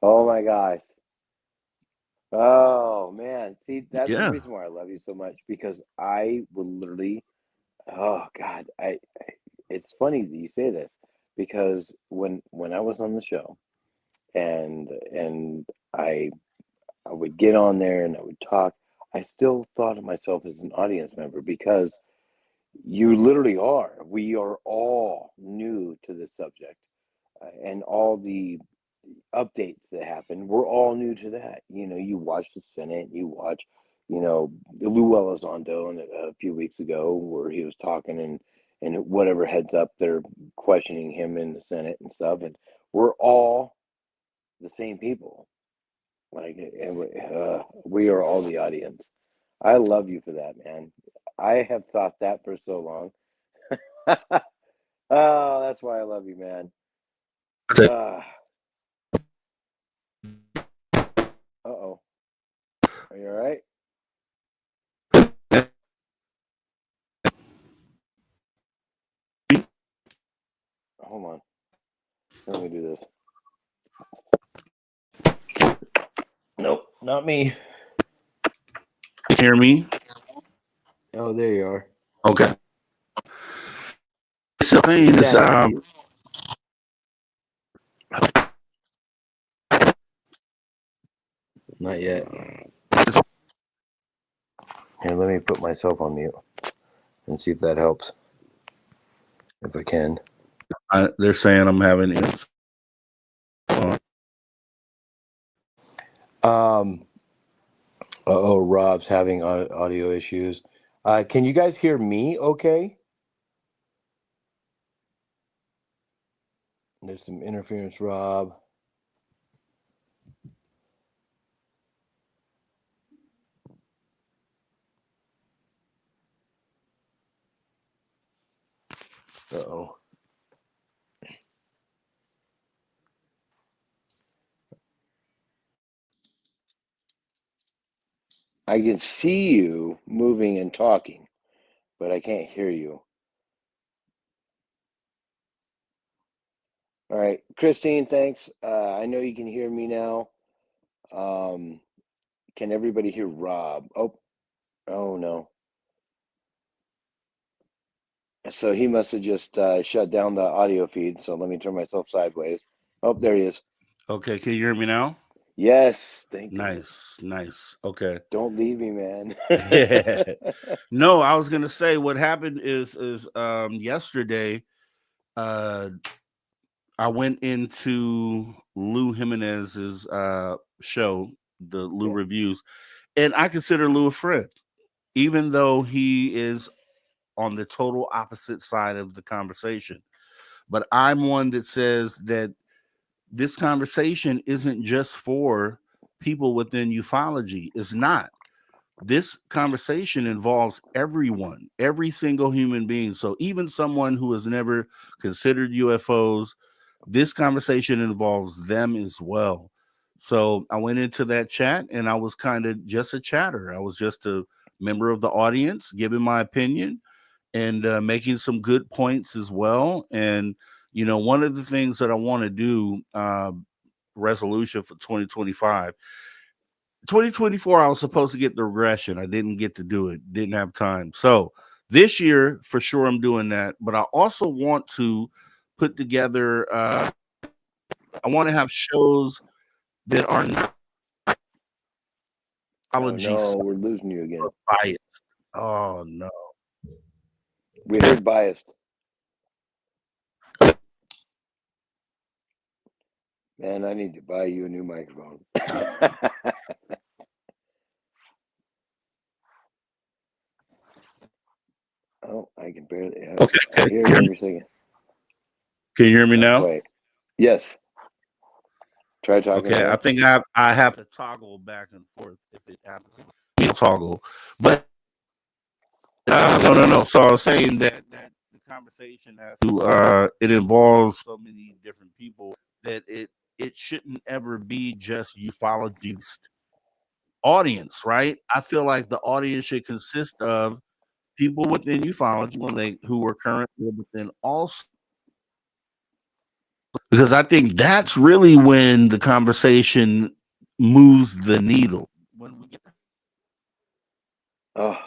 Oh my gosh. Oh man. See, that's the Yeah. reason why I love you so much, because I will literally, oh God, it's funny that you say this, because when I was on the show, and I would get on there and I would talk, I still thought of myself as an audience member, because you literally are. We are all new to the subject, and all the updates that happen. We're all new to that. You watch the Senate, you watch, Lou Elizondo a few weeks ago, where he was talking, and whatever heads up, they're questioning him in the Senate and stuff, and we're all the same people. Like, and we are all the audience. I love you for that, man. I have thought that for so long. Oh, that's why I love you, man. Uh-oh. Are you all right? Hold on. Let me do this. Nope, not me. Hear me? Oh, there you are. Okay. So, Not yet. Here, let me put myself on mute and see if that helps. If I can. They're saying I'm having it. Rob's having audio issues. Can you guys hear me okay? There's some interference, Rob. Uh-oh. I can see you moving and talking, but I can't hear you. All right, Christine, thanks. I know you can hear me now. Can everybody hear Rob? Oh no. So he must have just shut down the audio feed. So let me turn myself sideways. Oh, there he is. Okay, can you hear me now? Yes, thank goodness. Nice. Okay. Don't leave me, man. No, I was gonna say what happened is yesterday, I went into Lou Jimenez's show, the Lou Reviews, and I consider Lou a friend, even though he is on the total opposite side of the conversation. But I'm one that says that this conversation isn't just for people within ufology. It's not. This conversation involves everyone, every single human being. So even someone who has never considered UFOs, this conversation involves them as well. So I went into that chat and I was kind of just a chatter. I was just a member of the audience giving my opinion and making some good points as well. And, one of the things that I want to do, resolution for 2025, 2024, I was supposed to get the regression. I didn't get to do it, didn't have time. So this year, for sure, I'm doing that. But I also want to put together, I want to have shows that are not Oh no, we're losing you again. Biased. Oh no. We heard biased. Man, I need to buy you a new microphone. Oh, I can barely. Okay. I hear it every second. Can you hear me now? Wait. Yes. Try talking. Okay, I think I have to toggle back and forth if it happens. Toggle, but no. So I was saying that the conversation has to it involves so many different people that it shouldn't ever be just ufology's audience, right? I feel like the audience should consist of people within ufology who are currently within also, because I think that's really when the conversation moves the needle. When we get Oh,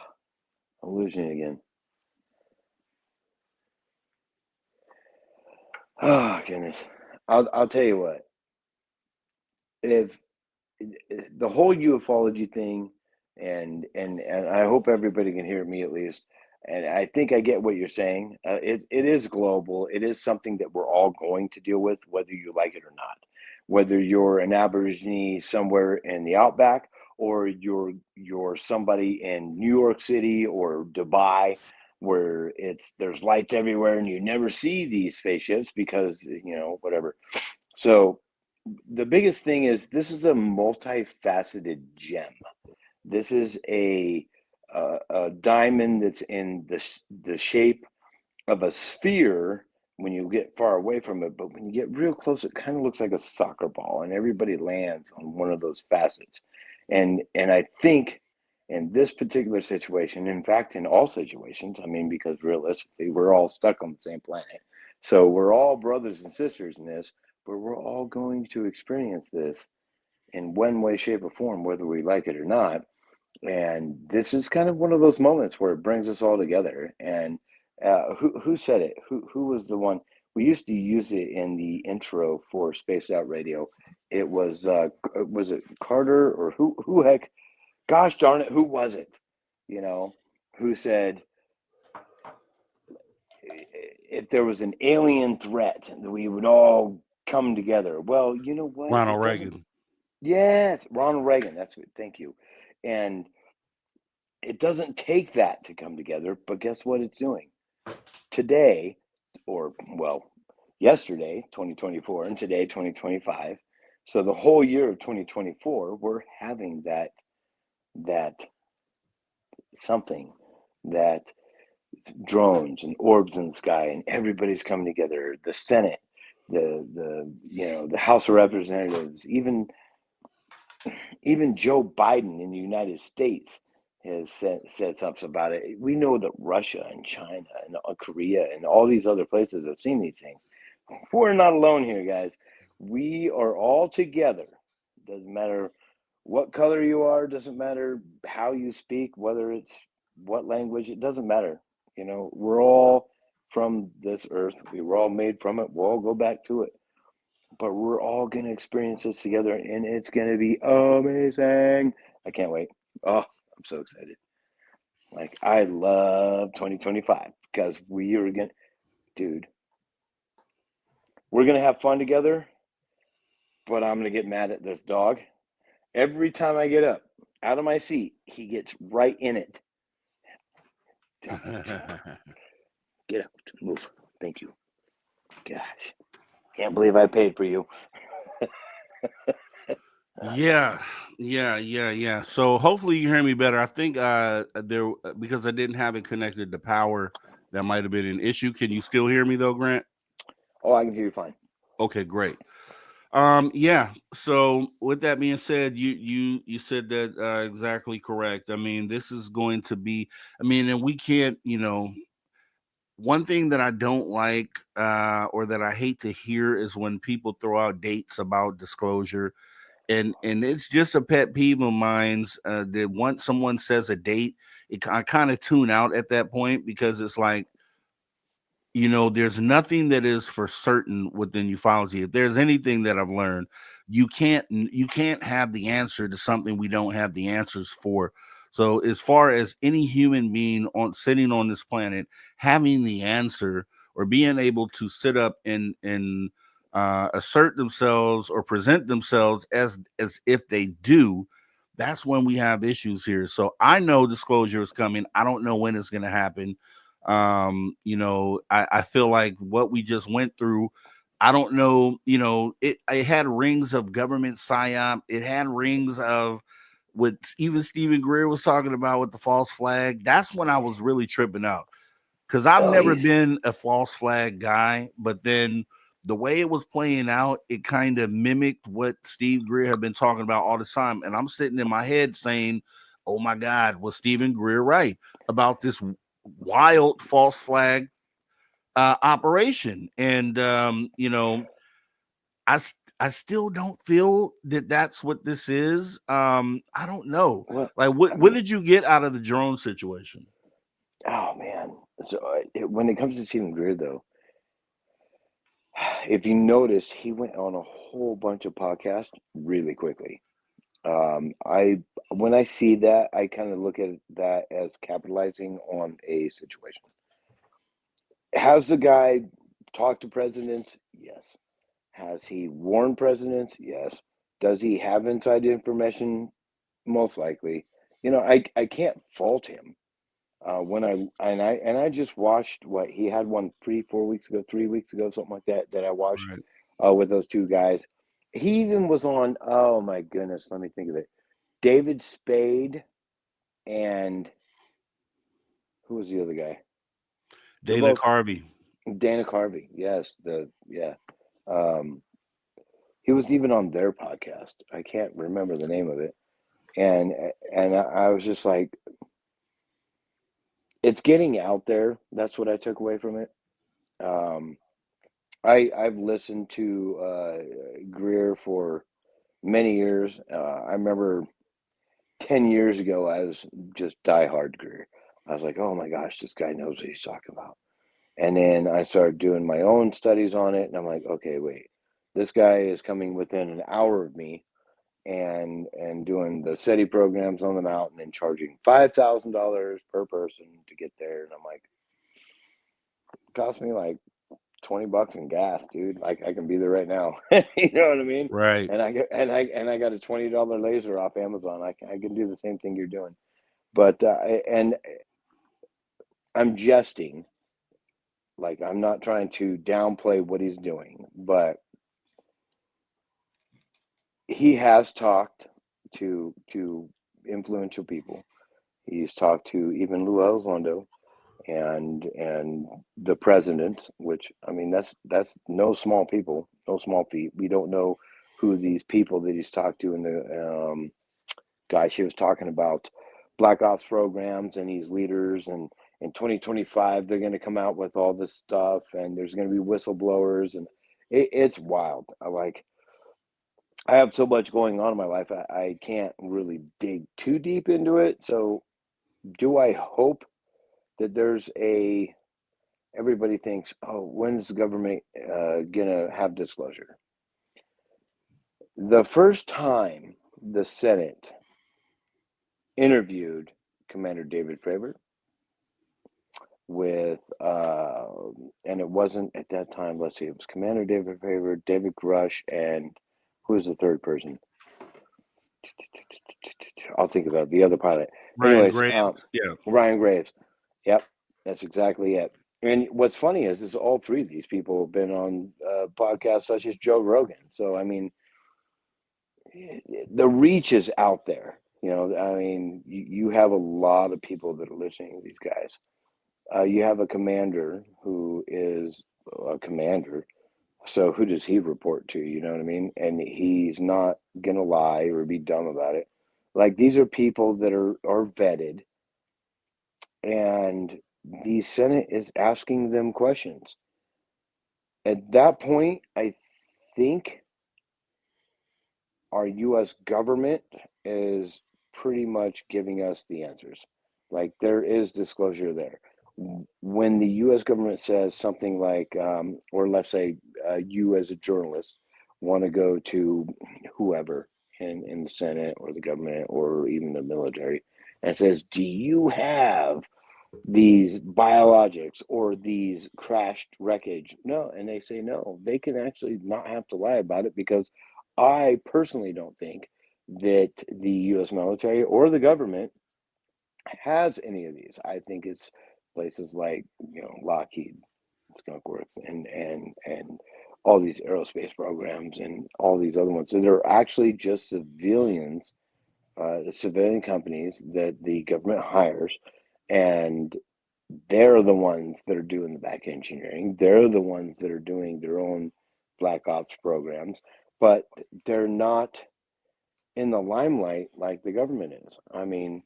I'm losing you again. Oh goodness. I'll tell you what. If the whole ufology thing, and I hope everybody can hear me at least. And I think I get what you're saying. It is global. It is something that we're all going to deal with, whether you like it or not. Whether you're an Aborigine somewhere in the outback, or you're somebody in New York City or Dubai, where there's lights everywhere and you never see these spaceships because whatever. So the biggest thing is this is a multifaceted gem. This is a diamond that's in the shape of a sphere when you get far away from it, but when you get real close, it kind of looks like a soccer ball, and everybody lands on one of those facets. And I think in this particular situation, in fact, in all situations, I mean, because realistically, we're all stuck on the same planet, so we're all brothers and sisters in this, but we're all going to experience this in one way, shape, or form, whether we like it or not. And this is kind of one of those moments where it brings us all together. And who said it? Who was the one? We used to use it in the intro for Spaced Out Radio. It was it Carter or who heck? Gosh darn it, who was it? Who said if there was an alien threat, we would all come together. Well, you know what? Ronald Reagan. Yes, Ronald Reagan. That's it. Thank you. And it doesn't take that to come together, but guess what it's doing? Today, or well, yesterday, 2024, and today, 2025. So the whole year of 2024, we're having that something, that drones and orbs in the sky, and everybody's coming together. The Senate, the House of Representatives, even Joe Biden in the United States has said something about it. We know that Russia and China and Korea and all these other places have seen these things. We're not alone here, guys. We are all together. Doesn't matter what color you are, doesn't matter how you speak, whether it's what language, it doesn't matter. We're all from this earth. We were all made from it. We'll all go back to it. But we're all going to experience this together, and it's going to be amazing. I can't wait. Oh, I'm so excited. Like, I love 2025 because we are going to, dude, we're going to have fun together, but I'm going to get mad at this dog. Every time I get up out of my seat, he gets right in it. Get out. Move. Thank you. Gosh. Can't believe I paid for you. Yeah. So hopefully you hear me better. I think there, because I didn't have it connected to power, that might have been an issue. Can you still hear me though, Grant? Oh, I can hear you fine. Okay, great. Yeah. So with that being said, you said that exactly correct. I mean, this is going to be. I mean, and we can't. One thing that I don't like, or that I hate to hear, is when people throw out dates about disclosure, and it's just a pet peeve of mine. That once someone says a date, I kind of tune out at that point, because it's like, there's nothing that is for certain within ufology. If there's anything that I've learned, you can't have the answer to something we don't have the answers for. So as far as any human being on sitting on this planet having the answer, or being able to sit up and assert themselves or present themselves as if they do, that's when we have issues here. So I know disclosure is coming. I don't know when it's going to happen. I feel like what we just went through, I don't know, it had rings of government psyop. It had rings of what even Stephen Greer was talking about with the false flag. That's when I was really tripping out, because I've never been a false flag guy, but then the way it was playing out, it kind of mimicked what Steve Greer had been talking about all the time. And I'm sitting in my head saying, oh my God, was Stephen Greer right about this wild false flag operation? And I still don't feel that that's what this is. I don't know. Well, Like, what did you get out of the drone situation? Oh man! So when it comes to Stephen Greer, though, if you noticed, he went on a whole bunch of podcasts really quickly. When I see that, I kind of look at that as capitalizing on a situation. Has the guy talked to presidents? Yes. Has he warned presidents? Yes. Does he have inside information? Most likely. I can't fault him. When I just watched what he had one 3 weeks ago, 3 weeks ago, something like that I watched with those two guys. He even was on, oh my goodness, let me think of it. David Spade and who was the other guy? Dana Carvey. Dana Carvey, yes. He was even on their podcast. I can't remember the name of it. And I was just like, it's getting out there. That's what I took away from it. I've listened to Greer for many years. I remember 10 years ago, I was just diehard Greer. I was like, oh my gosh, this guy knows what he's talking about. And then I started doing my own studies on it, and I'm like, okay, wait, this guy is coming within an hour of me, and doing the SETI programs on the mountain and charging $5,000 per person to get there. And I'm like, it cost me like $20 in gas, dude. I can be there right now. You know what I mean? Right. And I got a $20 laser off Amazon. I can do the same thing you're doing. But and I'm jesting. Like, I'm not trying to downplay what he's doing, but he has talked to influential people. He's talked to even Lou Elizondo and the president, which, I mean, that's no small people, no small feat. We don't know who these people that he's talked to, and the guy she was talking about Black Ops programs and these leaders, and in 2025 they're going to come out with all this stuff, and there's going to be whistleblowers, and it's wild. I have so much going on in my life, I can't really dig too deep into it. So do I hope that there's everybody thinks, oh, when's the government gonna have disclosure? The first time the Senate interviewed Commander David Fravor with, and it wasn't at that time, let's see, it was Commander David Fravor, David Grush, and who was the third person? I'll think about it, the other pilot. Ryan Graves. Yeah. Ryan Graves. Yep, that's exactly it. And what's funny is all three of these people have been on podcasts such as Joe Rogan. So, I mean, the reach is out there. You know, I mean, you have a lot of people that are listening to these guys. You have a commander who is a commander. So who does he report to? You know what I mean? And he's not going to lie or be dumb about it. Like, these are people that are vetted. And the Senate is asking them questions. At that point, I think our U.S. government is pretty much giving us the answers. Like, there is disclosure there. When the U.S. government says something like, or let's say you as a journalist want to go to whoever in the Senate or the government or even the military and says, do you have these biologics or these crashed wreckage? No. And they say no. They can actually not have to lie about it, because I personally don't think that the U.S. military or the government has any of these. I think it's places like, you know, Lockheed, Skunk Works, and all these aerospace programs and all these other ones that are actually just civilians, civilian companies that the government hires, and they're the ones that are doing the back engineering. They're the ones that are doing their own Black Ops programs, but they're not in the limelight like the government is. I mean,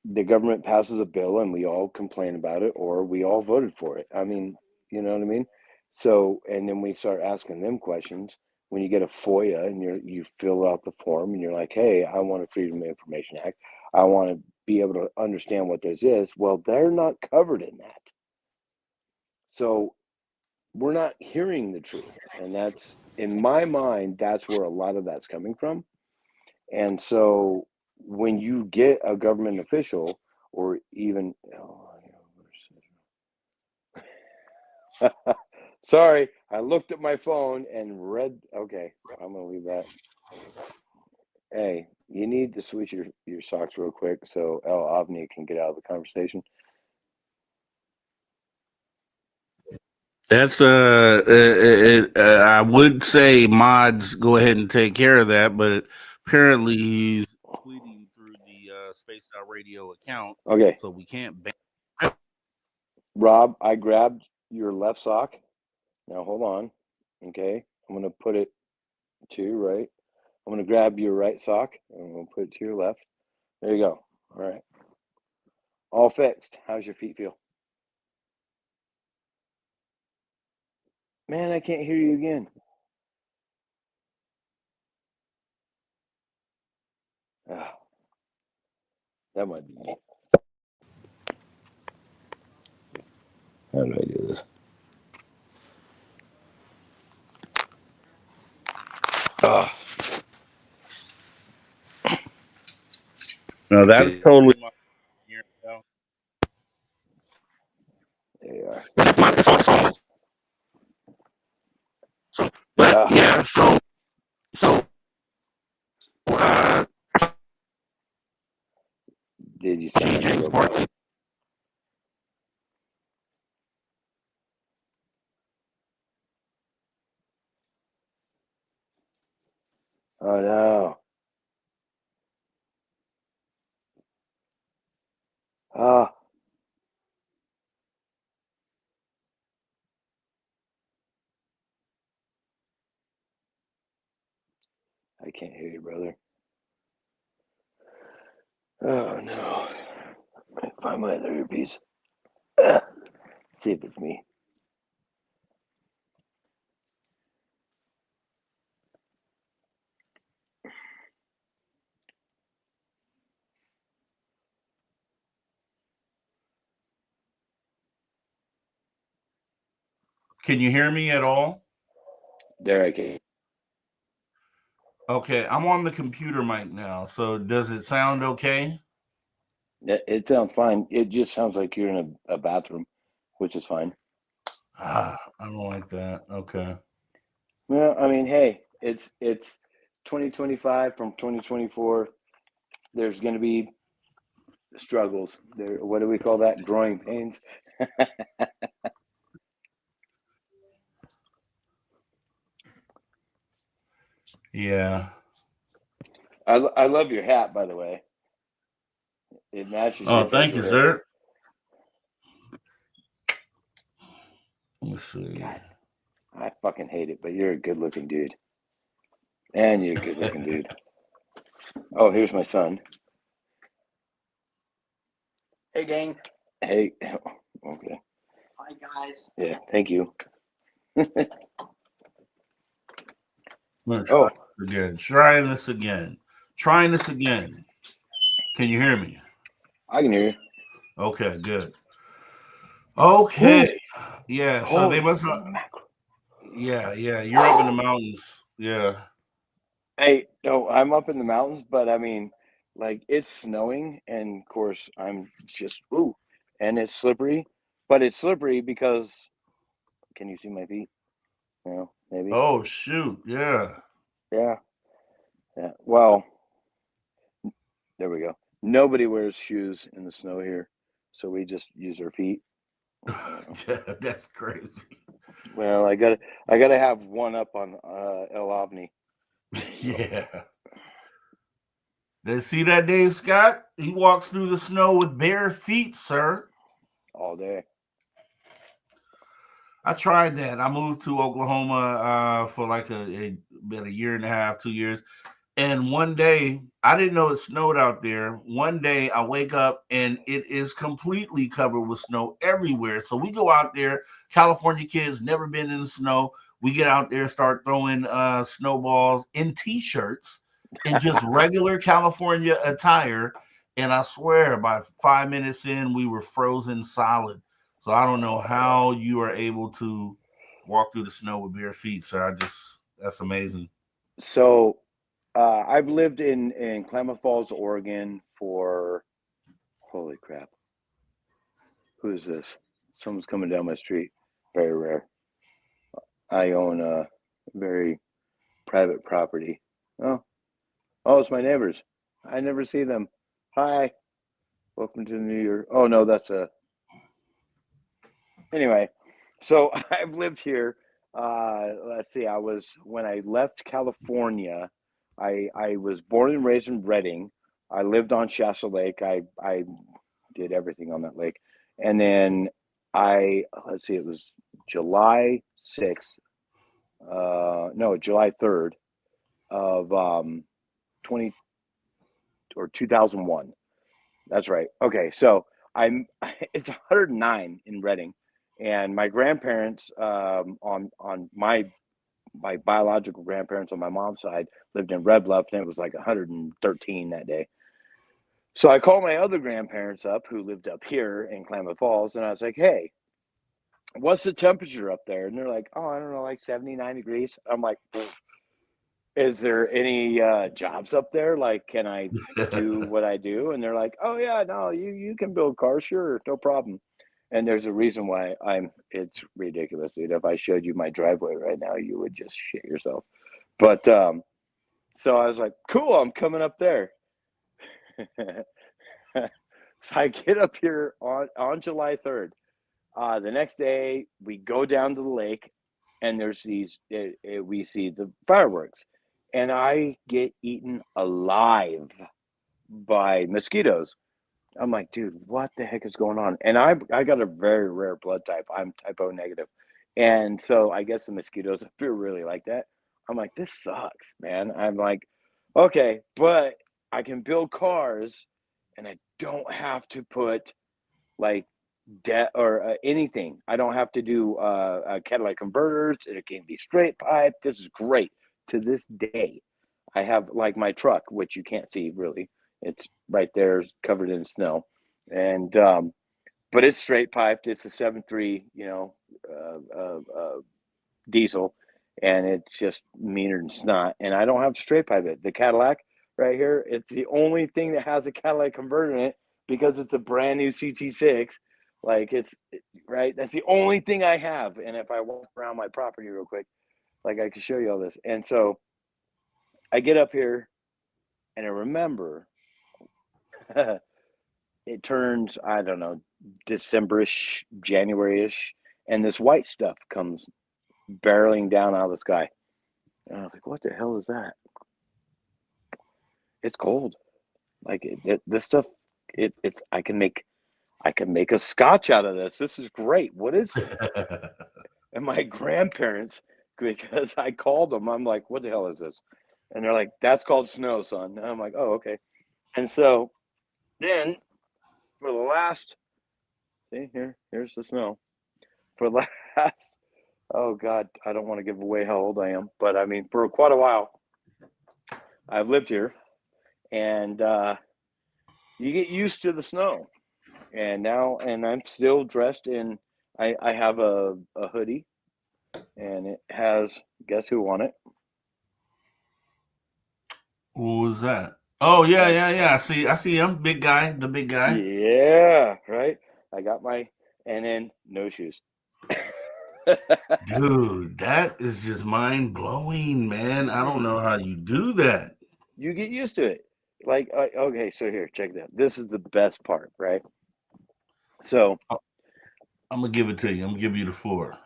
the government passes a bill and we all complain about it, or we all voted for it. I mean, you know what I mean? So, and then we start asking them questions. When you get a FOIA and you fill out the form and you're like, hey, I want a Freedom of Information Act. I want to be able to understand what this is. Well, they're not covered in that. So we're not hearing the truth. And that's, in my mind, that's where a lot of that's coming from. And so when you get a government official, or even, sorry, I looked at my phone and read, okay, I'm going to leave that. Hey, you need to switch your socks real quick so El Avni can get out of the conversation. That's I would say mods go ahead and take care of that, but apparently he's tweeting through the Spaced Out Radio account. Okay. So we can't Rob, I grabbed your left sock. Now hold on. Okay. I'm going to put it to your right. I'm going to grab your right sock and I'm going to put it to your left. There you go. All right. All fixed. How's your feet feel? Man, I can't hear you again. Oh, that might be me. How do I do this? Oh. No, that's totally my here now. There you are. That's my song. did. You sound like a James robot. Park. Oh no. Ah. I can't hear you, brother. Oh no. Find my other earpiece. See if it's me. Can you hear me at all? There I can. Okay, I'm on the computer mic now. So does it sound okay? It sounds fine. It just sounds like you're in a bathroom, which is fine. I don't like that. Okay. Well, I mean, hey, it's 2025 from 2024. There's going to be struggles. There, what do we call that? Growing pains. Yeah. I love your hat, by the way. It matches your Oh, head thank to you, hair. sir. Let me see. God, I fucking hate it, but you're a good-looking dude, and you're a good-looking dude. Oh, here's my son. Hey, gang. Hey, okay. Hi, guys. Yeah, thank you. I'm gonna try Oh, this again. Trying this again. Trying this again. Can you hear me? I can hear you. Okay, good. Okay. Yeah, so they Holy must mackerel. yeah, you're up in the mountains. Yeah. Hey, no, I'm up in the mountains, but I mean, like it's snowing, and of course I'm just and it's slippery, but it's slippery because can you see my feet? No, maybe. Oh shoot. Yeah. Yeah, yeah. Well, there we go. Nobody wears shoes in the snow here, so we just use our feet. Yeah, that's crazy. Well, I gotta have one up on El Avni. Yeah. They see that Dave Scott? He walks through the snow with bare feet, sir. All day. I tried that. I moved to Oklahoma for like about a year and a half, 2 years. And one day, I didn't know it snowed out there. One day, I wake up and it is completely covered with snow everywhere. So we go out there. California kids never been in the snow. We get out there, start throwing snowballs in t-shirts in just regular California attire. And I swear, by 5 minutes in, we were frozen solid. So I don't know how you are able to walk through the snow with bare feet, sir. That's amazing. So I've lived in Klamath Falls, Oregon for holy crap. Who's this? Someone's coming down my street. Very rare. I own a very private property. Oh, it's my neighbors. I never see them. Hi, welcome to New York. Oh no, that's a. Anyway, so I've lived here. Let's see. When I left California. I was born and raised in Redding. I lived on Shasta Lake. I did everything on that lake, and then let's see. It was July 6th. No, July 3rd of 20 or 2001. That's right. Okay, so I'm it's 109 in Redding, and my grandparents on my biological grandparents on my mom's side lived in Red Bluff, and it was like 113 that day. So I called my other grandparents up who lived up here in Klamath Falls, and I was like, "Hey, what's the temperature up there?" And they're like, "Oh, I don't know, like 79 degrees." I'm like, "Is there any jobs up there? Like, can I do what I do?" And they're like, "Oh yeah, no, you can build cars, sure, no problem." And there's a reason why it's ridiculous, dude. If I showed you my driveway right now, you would just shit yourself. But so I was like, "Cool, I'm coming up there." So I get up here on July 3rd. The next day, we go down to the lake, and there's these. We see the fireworks, and I get eaten alive by mosquitoes. I'm like, dude, what the heck is going on? And I got a very rare blood type. I'm type O negative, and so I guess the mosquitoes feel really like that. I'm like, this sucks, man. I'm like, okay, but I can build cars, and I don't have to put like debt or anything. I don't have to do catalytic converters. It can be straight pipe. This is great. To this day, I have like my truck, which you can't see really. It's right there, covered in snow, and but it's straight piped. It's a 7.3, diesel, and it's just meaner than snot. And I don't have to straight pipe it. The Cadillac right here, it's the only thing that has a catalytic converter in it because it's a brand new CT6. Like it's right. That's the only thing I have. And if I walk around my property real quick, like I can show you all this. And so I get up here, and I remember it turns, I don't know, December-ish, January-ish, and this white stuff comes barreling down out of the sky. And I was like, what the hell is that? It's cold. Like this stuff, it's I can make a scotch out of this. This is great. What is it? And my grandparents, because I called them, I'm like, what the hell is this? And they're like, that's called snow, son. And I'm like, oh, okay. And so then for the last, see here's the snow. For the last, oh God, I don't want to give away how old I am, but I mean, for quite a while, I've lived here, and you get used to the snow. And I'm still dressed in, I have a hoodie, and it has, guess who on it? What was that? Oh yeah. I see him, big guy, the big guy. Yeah, right. I got and then no shoes. Dude, that is just mind blowing, man. I don't know how you do that. You get used to it. Like, okay, so here, check that. This is the best part, right? So I'm gonna give it to you. I'm gonna give you the floor.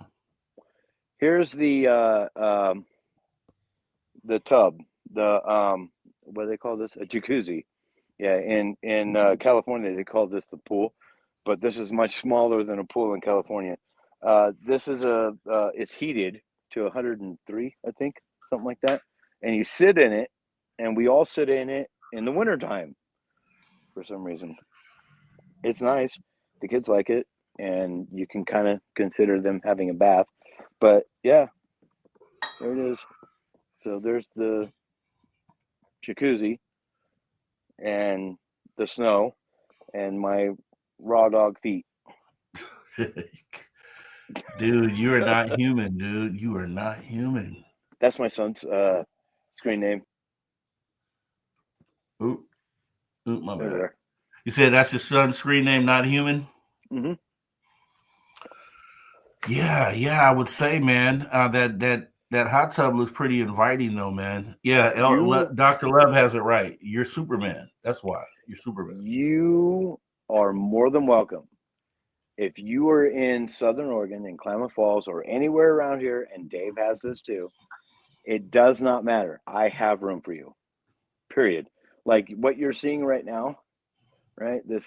here's the tub, what do they call this? A jacuzzi. Yeah, in California they call this the pool, but this is much smaller than a pool in California. This is it's heated to 103, I think, something like that, and you sit in it, and we all sit in it in the wintertime for some reason. It's nice. The kids like it, and you can kind of consider them having a bath. But yeah, there it is. So there's the jacuzzi and the snow and my raw dog feet. Dude, you are not human, dude. You are not human. That's my son's screen name. Oop, my There bad. we are. You said that's your son's screen name, not human? Mm-hmm. Yeah, I would say, man, that hot tub looks pretty inviting, though, man. Yeah, Dr. Love has it right. You're Superman. That's why you're Superman. You are more than welcome. If you are in Southern Oregon, in Klamath Falls, or anywhere around here, and Dave has this too, it does not matter. I have room for you. Period. Like what you're seeing right now, right? This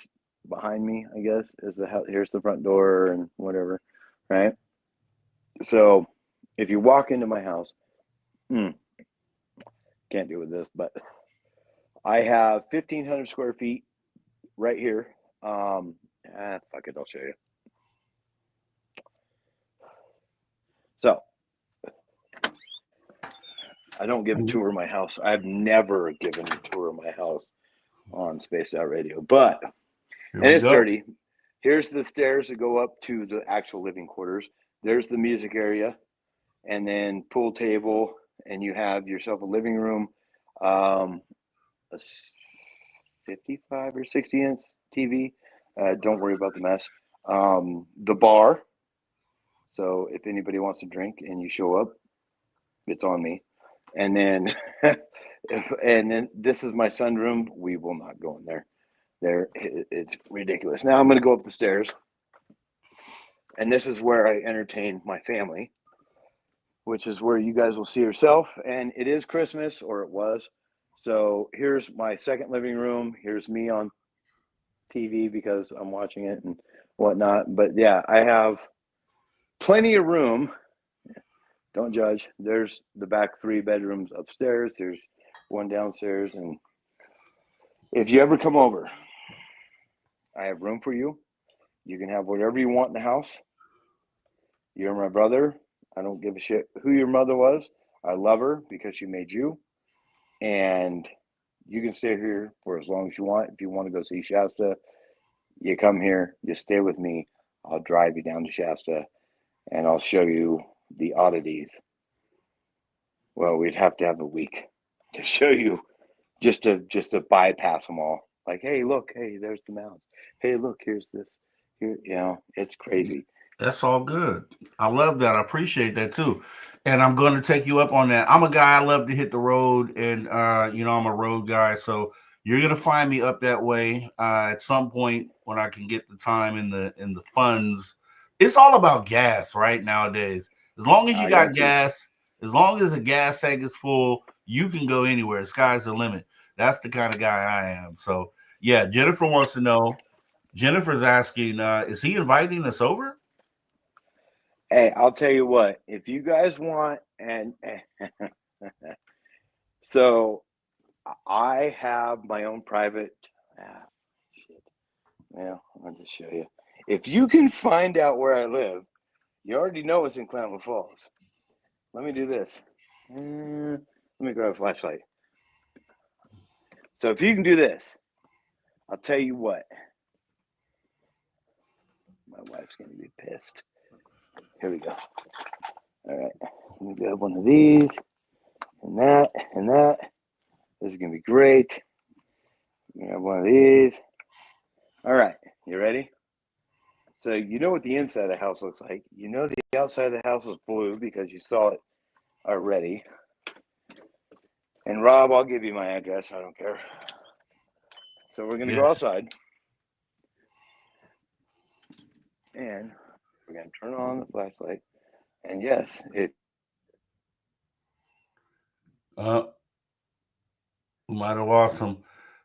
behind me, I guess, is the house. Here's the front door and whatever, right? So if you walk into my house, can't do with this, but I have 1,500 square feet right here. Fuck it, I'll show you. So I don't give a tour of my house. I've never given a tour of my house on Spaced Out Radio, but it's dirty. Here's the stairs that go up to the actual living quarters. There's the music area, and then pool table, and you have yourself a living room, a 55 or 60 inch TV. Don't worry about the mess. The bar. So if anybody wants to drink and you show up, it's on me. And then, and then this is my sunroom. We will not go in there. It's ridiculous. Now I'm going to go up the stairs, and this is where I entertain my family, which is where you guys will see yourself. And it is Christmas, or it was. So here's my second living room. Here's me on TV because I'm watching it and whatnot. But yeah, I have plenty of room. Don't judge. There's the back 3 bedrooms upstairs. There's one downstairs. And if you ever come over, I have room for you. You can have whatever you want in the house. You're my brother. I don't give a shit who your mother was. I love her because she made you. And you can stay here for as long as you want. If you want to go see Shasta, you come here, you stay with me. I'll drive you down to Shasta and I'll show you the oddities. Well, we'd have to have a week to show you, just to bypass them all. Like, hey, look, hey, there's the mounds. Hey, look, here's this. Here, it's crazy. That's all good. I love that. I appreciate that too. And I'm going to take you up on that. I'm a guy, I love to hit the road, and I'm a road guy. So you're going to find me up that way at some point when I can get the time and the funds. It's all about gas right nowadays. As long as you got gas, as long as the gas tank is full, you can go anywhere. Sky's the limit. That's the kind of guy I am. So yeah, Jennifer wants to know. Jennifer's asking, is he inviting us over? Hey, I'll tell you what, if you guys want, and so I have my own private, shit. Well, I'll just show you. If you can find out where I live, you already know it's in Klamath Falls. Let me do this. Let me grab a flashlight. So if you can do this, I'll tell you what. My wife's going to be pissed. Here we go. All right. Let me grab one of these and that and that. This is going to be great. Grab one of these. All right. You ready? So you know what the inside of the house looks like. You know the outside of the house is blue because you saw it already. And Rob, I'll give you my address. I don't care. So we're going to go outside. And we're going to turn on the flashlight. And yes, We might have lost him.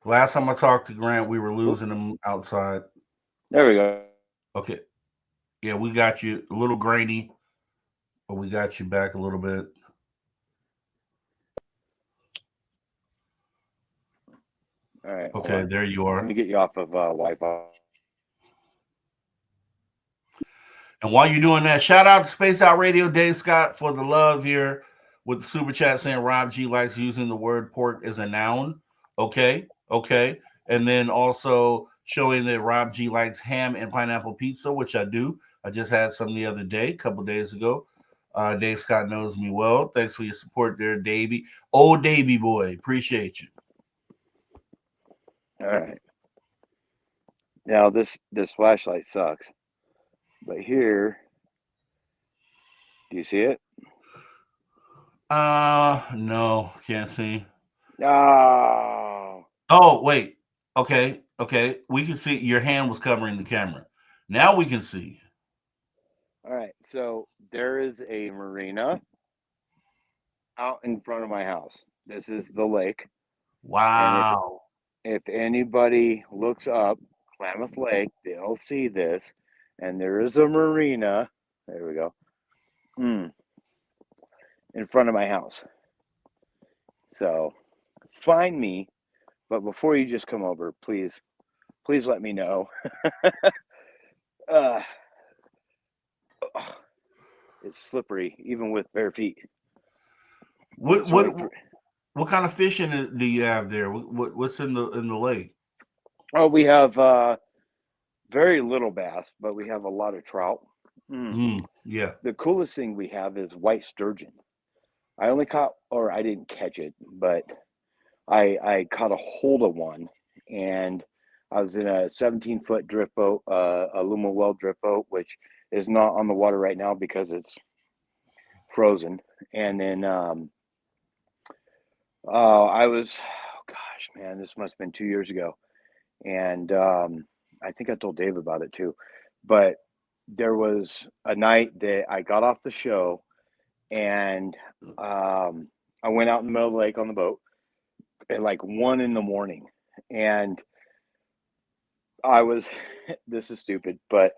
Last time I talked to Grant, we were losing him outside. There we go. Okay. Yeah, we got you a little grainy, but we got you back a little bit. All right. Okay, there you are. Let me get you off of Wi-Fi. And while you're doing that, shout out to Space Out Radio, Dave Scott, for the love here with the super chat saying Rob G likes using the word pork as a noun. Okay. And then also showing that Rob G likes ham and pineapple pizza, which I do. I just had some the other day, a couple days ago. Dave Scott knows me well. Thanks for your support there, Davey. Oh, Davey boy. Appreciate you. All right. Now this flashlight sucks. But here, do you see it? No, can't see. No. Oh, wait. Okay. We can see your hand was covering the camera. Now we can see. All right. So there is a marina out in front of my house. This is the lake. Wow. And if anybody looks up Klamath Lake, they'll see this. And there is a marina. There we go. In front of my house. So find me. But before you just come over, please let me know. It's slippery, even with bare feet. What kind of fishing do you have there? What's in the lake? Oh, we have very little bass, but we have a lot of trout. Yeah. The coolest thing we have is white sturgeon. I only caught, or I didn't catch it, but I caught a hold of one, and I was in a 17-foot drift boat, a Luma Well drift boat, which is not on the water right now because it's frozen. And then I was, gosh, man, this must have been 2 years ago. And I think I told Dave about it too. But there was a night that I got off the show, and I went out in the middle of the lake on the boat at like 1 a.m, and I was this is stupid, but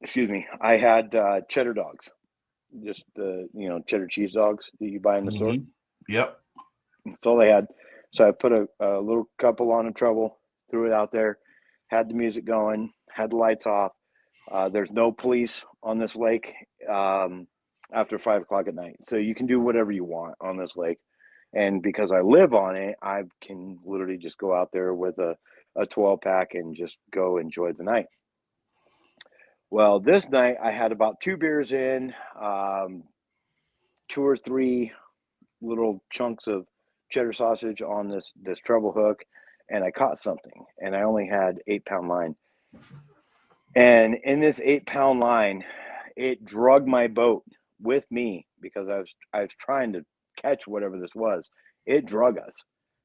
excuse me, I had cheddar dogs, just the cheddar cheese dogs that you buy in the store. Yep. That's all they had. So I put a little couple on a treble, threw it out there, had the music going, had the lights off. There's no police on this lake after 5 o'clock at night, so you can do whatever you want on this lake. And because I live on it, I can literally just go out there with a 12-pack and just go enjoy the night. Well, this night I had about 2 beers in, 2 or 3 little chunks of cheddar sausage on this treble hook, and I caught something, and I only had 8-pound line. And in this 8-pound line, it dragged my boat with me because I was trying to catch whatever this was. It drug us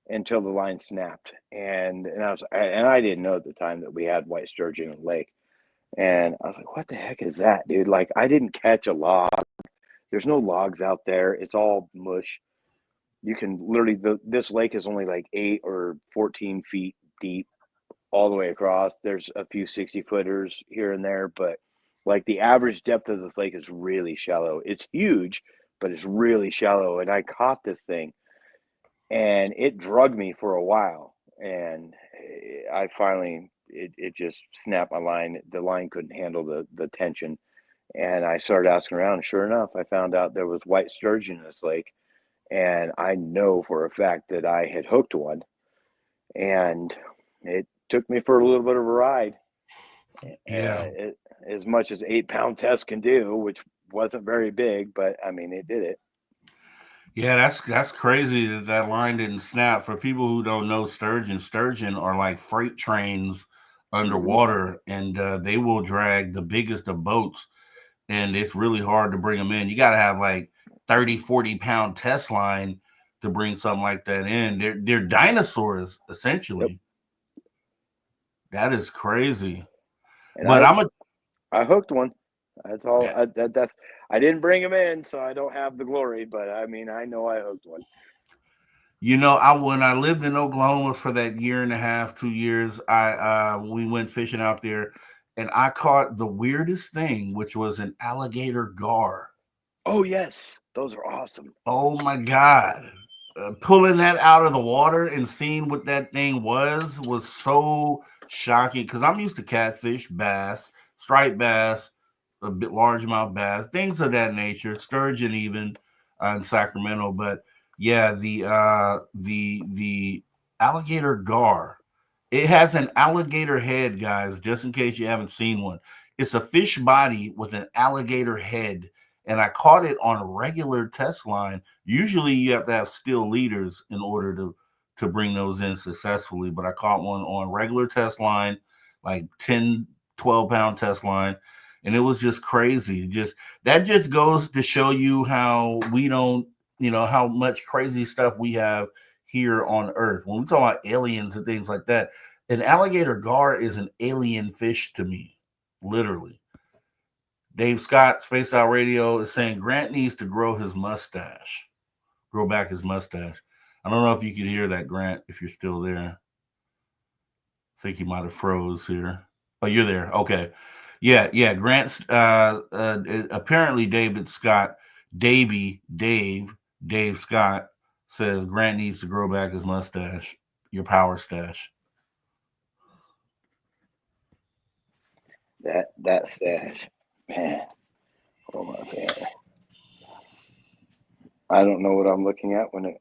until the line snapped, and I didn't know at the time that we had white sturgeon in the lake. And I was like, what the heck is that, dude? Like, I didn't catch a log. There's no logs out there. It's all mush. You can literally, this lake is only like 8 or 14 feet deep all the way across. There's a few 60-footers here and there, but like the average depth of this lake is really shallow. It's huge, but it's really shallow. And I caught this thing, and it drugged me for a while. And I finally, it just snapped my line. The line couldn't handle the tension. And I started asking around. Sure enough, I found out there was white sturgeon in this lake. And I know for a fact that I had hooked one. And it took me for a little bit of a ride. Yeah. As much as 8-pound test can do, which wasn't very big, but I mean, it did it. Yeah, that's crazy that line didn't snap. For people who don't know sturgeon are like freight trains underwater, and they will drag the biggest of boats, and it's really hard to bring them in. You got to have like 30, 40-pound test line to bring something like that in. They're dinosaurs, essentially. Yep. That is crazy. And but I hooked one. That's all. Yeah. I didn't bring him in, so I don't have the glory. But I mean, I know I hooked one. When I lived in Oklahoma for that year and a half, 2 years, we went fishing out there, and I caught the weirdest thing, which was an alligator gar. Oh yes, those are awesome. Oh my God. Pulling that out of the water and seeing what that thing was so shocking, because I'm used to catfish, bass, striped bass, a bit largemouth bass, things of that nature, sturgeon even in Sacramento. But yeah, the alligator gar, it has an alligator head, guys, just in case you haven't seen one. It's a fish body with an alligator head, and I caught it on a regular test line. Usually you have to have steel leaders in order to bring those in successfully, but I caught one on regular test line, like 10, 12-pound test line, and it was just crazy. That just goes to show you how we don't, how much crazy stuff we have here on Earth. When we talk about aliens and things like that, an alligator gar is an alien fish to me, literally. Dave Scott, Space Out Radio, is saying Grant needs to grow back his mustache. I don't know if you could hear that, Grant, if you're still there. I think he might have froze here. Oh, you're there. Okay. Yeah. Grant's apparently Dave Scott says Grant needs to grow back his mustache, your power stash. That stash, man. Hold on a second. I don't know what I'm looking at when it's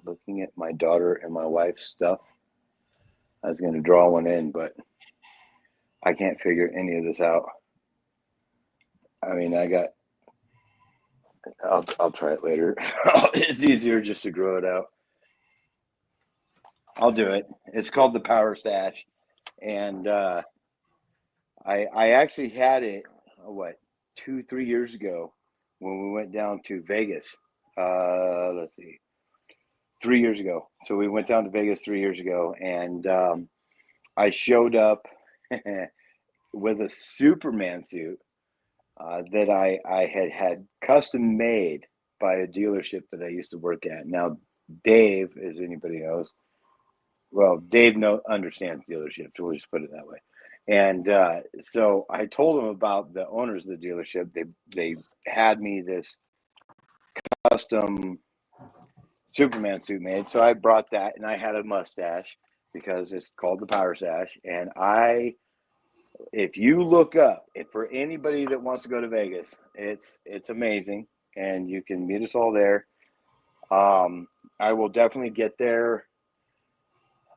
looking at my daughter and my wife's stuff. I was going to draw one in, but I can't figure any of this out. I mean, I'll try it later. It's easier just to grow it out. I'll do it. It's called the Power Stash. And I actually had it, 2-3 years ago when we went down to Vegas. Let's see, 3 years ago. So we went down to Vegas 3 years ago, and I showed up with a Superman suit that I had custom made by a dealership that I used to work at. Now, Dave, as anybody knows, well, Dave understands dealerships. We'll just put it that way. And so I told him about the owners of the dealership. They had me this custom Superman suit made. So I brought that, and I had a mustache because it's called the Power Stash. And if you look up, for anybody that wants to go to Vegas, it's amazing, and you can meet us all there. I will definitely get there.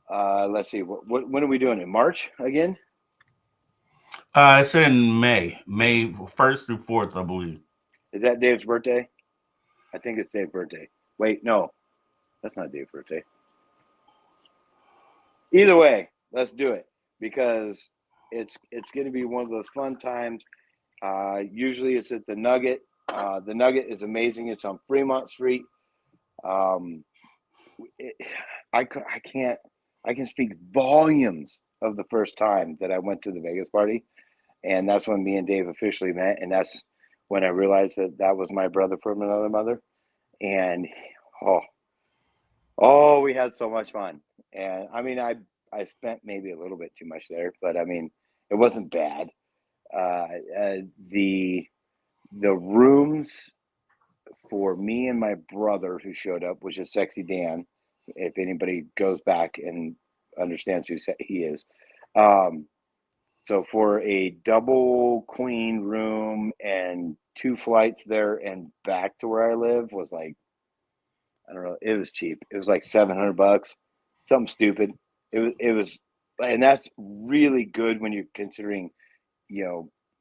Let's see, when are we doing it? March again? It's in May 1st through 4th, I believe. Is that Dave's birthday? I think it's Dave's birthday. Wait, no, that's not Dave's birthday. Either way, let's do it because it's going to be one of those fun times. Usually it's at the Nugget. The Nugget is amazing. It's on Fremont Street. I can speak volumes of the first time that I went to the Vegas party, and that's when me and Dave officially met, and that's when I realized that was my brother from another mother, and we had so much fun. And I mean, I spent maybe a little bit too much there, but I mean, it wasn't bad. The rooms for me and my brother who showed up, which is Sexy Dan, if anybody goes back and understands who he is. So for a double queen room and 2 flights there and back to where I live was like, I don't know, it was cheap. It was like $700, something stupid. It was, and that's really good when you're considering,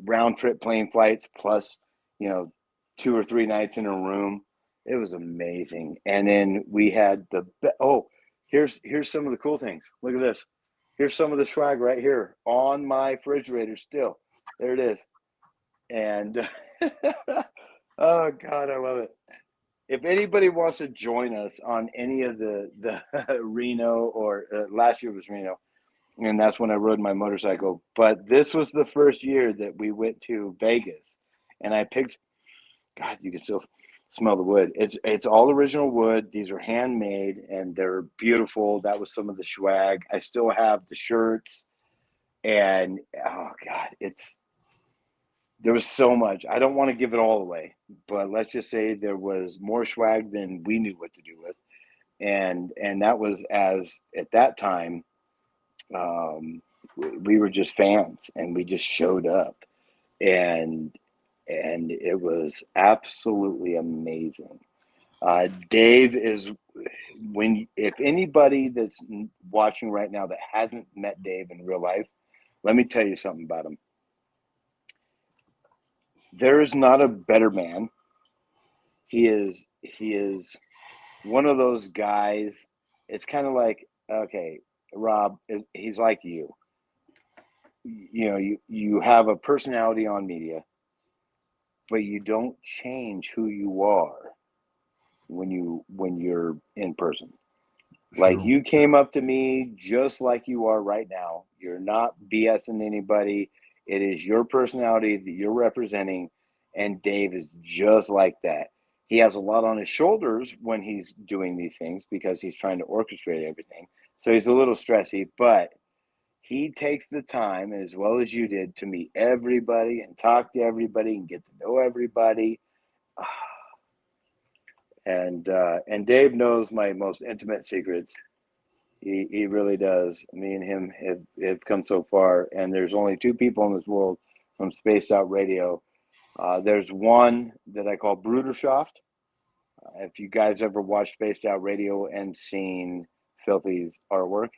round trip plane flights plus, 2 or 3 nights in a room. It was amazing. And then we had here's some of the cool things. Look at this. Here's some of the swag right here on my refrigerator still. There it is. And oh God, I love it. If anybody wants to join us on any of the Reno or last year was Reno, and that's when I rode my motorcycle. But this was the first year that we went to Vegas, and I picked. God, you can still smell the wood. It's all original wood. These are handmade, and they're beautiful. That was some of the swag. I still have the shirts, and oh God, there was so much. I don't want to give it all away, but let's just say there was more swag than we knew what to do with, and that was at that time. We were just fans, and we just showed up, and it was absolutely amazing. Dave is if anybody that's watching right now that hasn't met Dave in real life, let me tell you something about him. There is not a better man. He is one of those guys. It's kind of like, okay, Rob, he's like you. You have a personality on media, but you don't change who you are when you're in person. Like, you came up to me just like you are right now. You're not BSing anybody. It is your personality that you're representing, and Dave is just like that. He has a lot on his shoulders when he's doing these things because he's trying to orchestrate everything. So he's a little stressy, but he takes the time, as well as you did, to meet everybody and talk to everybody and get to know everybody. And Dave knows my most intimate secrets. He really does. Me and him have come so far, and there's only 2 people in this world from Spaced Out Radio. There's one that I call Bruderschaft. If you guys ever watched Spaced Out Radio and seen Filthy's artwork,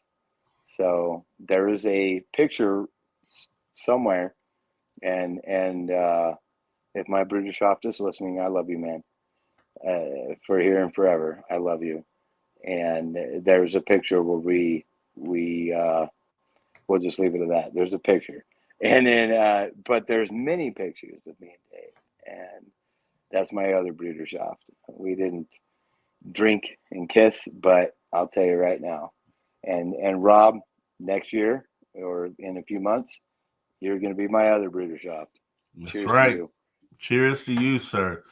so there is a picture somewhere, and if my Bruderschaft is listening, I love you, man. For here and forever, I love you. And there's a picture where we'll just leave it at that. There's a picture, and then but there's many pictures of me and Dave, and that's my other Bruderschaft. We didn't drink and kiss, but I'll tell you right now, and Rob, next year or in a few months, you're going to be my other breeder shop. That's Cheers right. to you. Cheers to you, sir.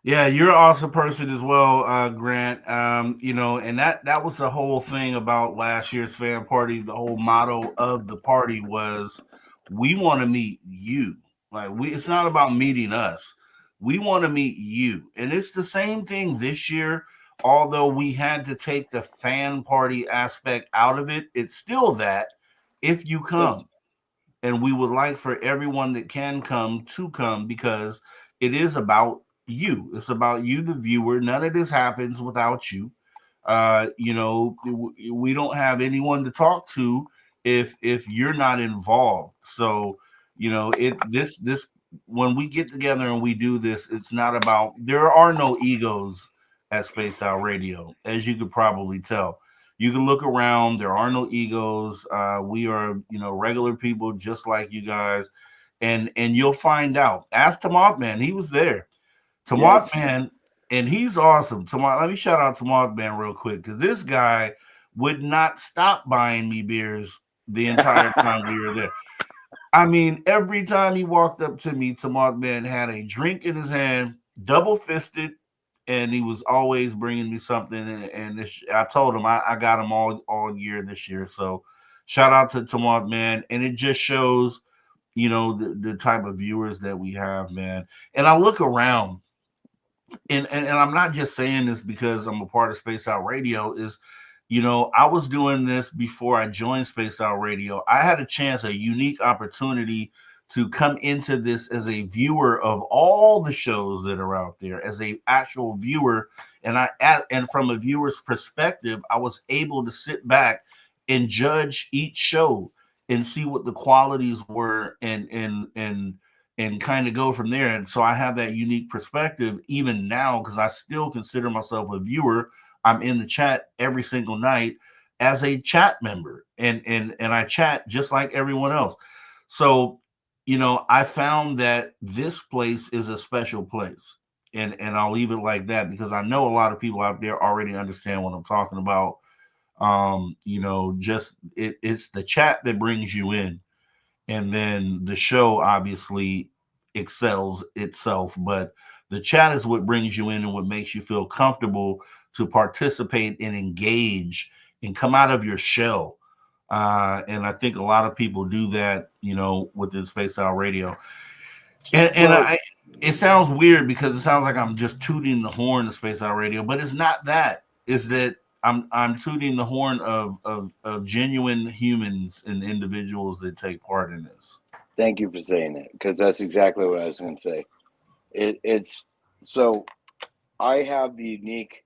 Yeah, you're an awesome person as well, Grant. And that was the whole thing about last year's fan party. The whole motto of the party was, "We want to meet you." It's not about meeting us. We want to meet you, and it's the same thing this year. Although we had to take the fan party aspect out of it, it's still that if you come. And we would like for everyone that can come to come because it is about you. It's about you, the viewer. None of this happens without you. We don't have anyone to talk to if you're not involved. So, this when we get together and we do this, it's not about, there are no egos at Spaced Out Radio, as you could probably tell. You can look around. There are no egos. We are, regular people just like you guys, and you'll find out. Ask Tamok Man. He was there. Tamok Man, and he's awesome. Tamok, let me shout out Tamok Man real quick because this guy would not stop buying me beers the entire time we were there. I mean, every time he walked up to me, Tamok Man had a drink in his hand, double fisted, and he was always bringing me something. And I told him I got him all year this year. So shout out to Tamok Man, and it just shows, the type of viewers that we have, man. And I look around, and I'm not just saying this because I'm a part of Space Out Radio. Is I was doing this before I joined Space Out Radio. I had a unique opportunity to come into this as a viewer of all the shows that are out there, as a actual viewer, and from a viewer's perspective, I was able to sit back and judge each show and see what the qualities were, and kind of go from there. And so I have that unique perspective even now because I still consider myself a viewer. I'm in the chat every single night as a chat member, and I chat just like everyone else. So, I found that this place is a special place. And I'll leave it like that because I know a lot of people out there already understand what I'm talking about. Just it's the chat that brings you in, and then the show obviously excels itself, but the chat is what brings you in and what makes you feel comfortable to participate and engage and come out of your shell. And I think a lot of people do that, within Space Out Radio. It sounds weird because it sounds like I'm just tooting the horn of Space Out Radio, but it's not that. It's that I'm tooting the horn of genuine humans and individuals that take part in this. Thank you for saying that because that's exactly what I was going to say. It's so I have the unique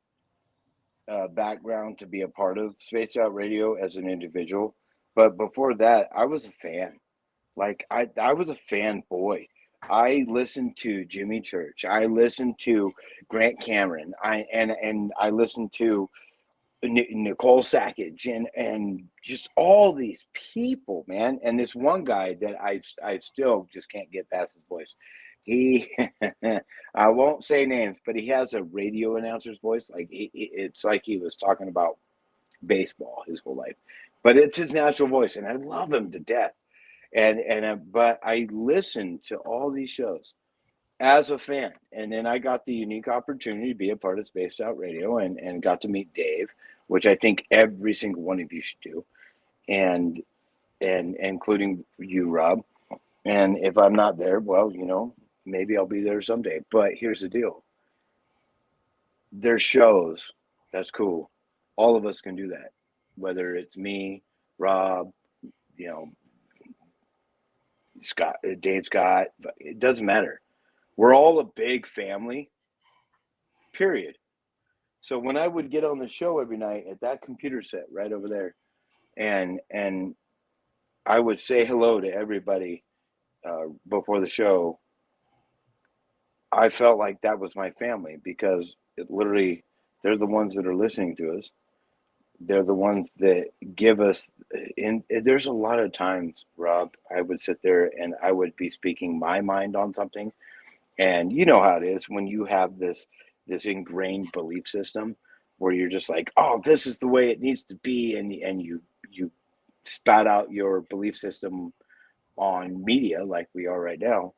background to be a part of Space Out Radio as an individual, but before that, I was a fan. Like I was a fanboy. I listened to Jimmy Church. I listened to Grant Cameron. I listened to Nicole Sackage and just all these people, man. And this one guy that I still just can't get past his voice. He, I won't say names, but he has a radio announcer's voice. Like it's like he was talking about baseball his whole life, but it's his natural voice, and I love him to death. But I listened to all these shows as a fan, and then I got the unique opportunity to be a part of Spaced Out Radio and got to meet Dave, which I think every single one of you should do, and including you, Rob. And if I'm not there, well, maybe I'll be there someday. But here's the deal: there's shows. That's cool. All of us can do that, whether it's me, Rob, Scott, Dave Scott. It doesn't matter. We're all a big family, period. So when I would get on the show every night at that computer set right over there, and I would say hello to everybody before the show, I felt like that was my family because it literally, they're the ones that are listening to us. They're the ones that give us. There's a lot of times, Rob, I would sit there and I would be speaking my mind on something. And you know how it is when you have this ingrained belief system where you're just like, oh, this is the way it needs to be, and you spout out your belief system on media like we are right now,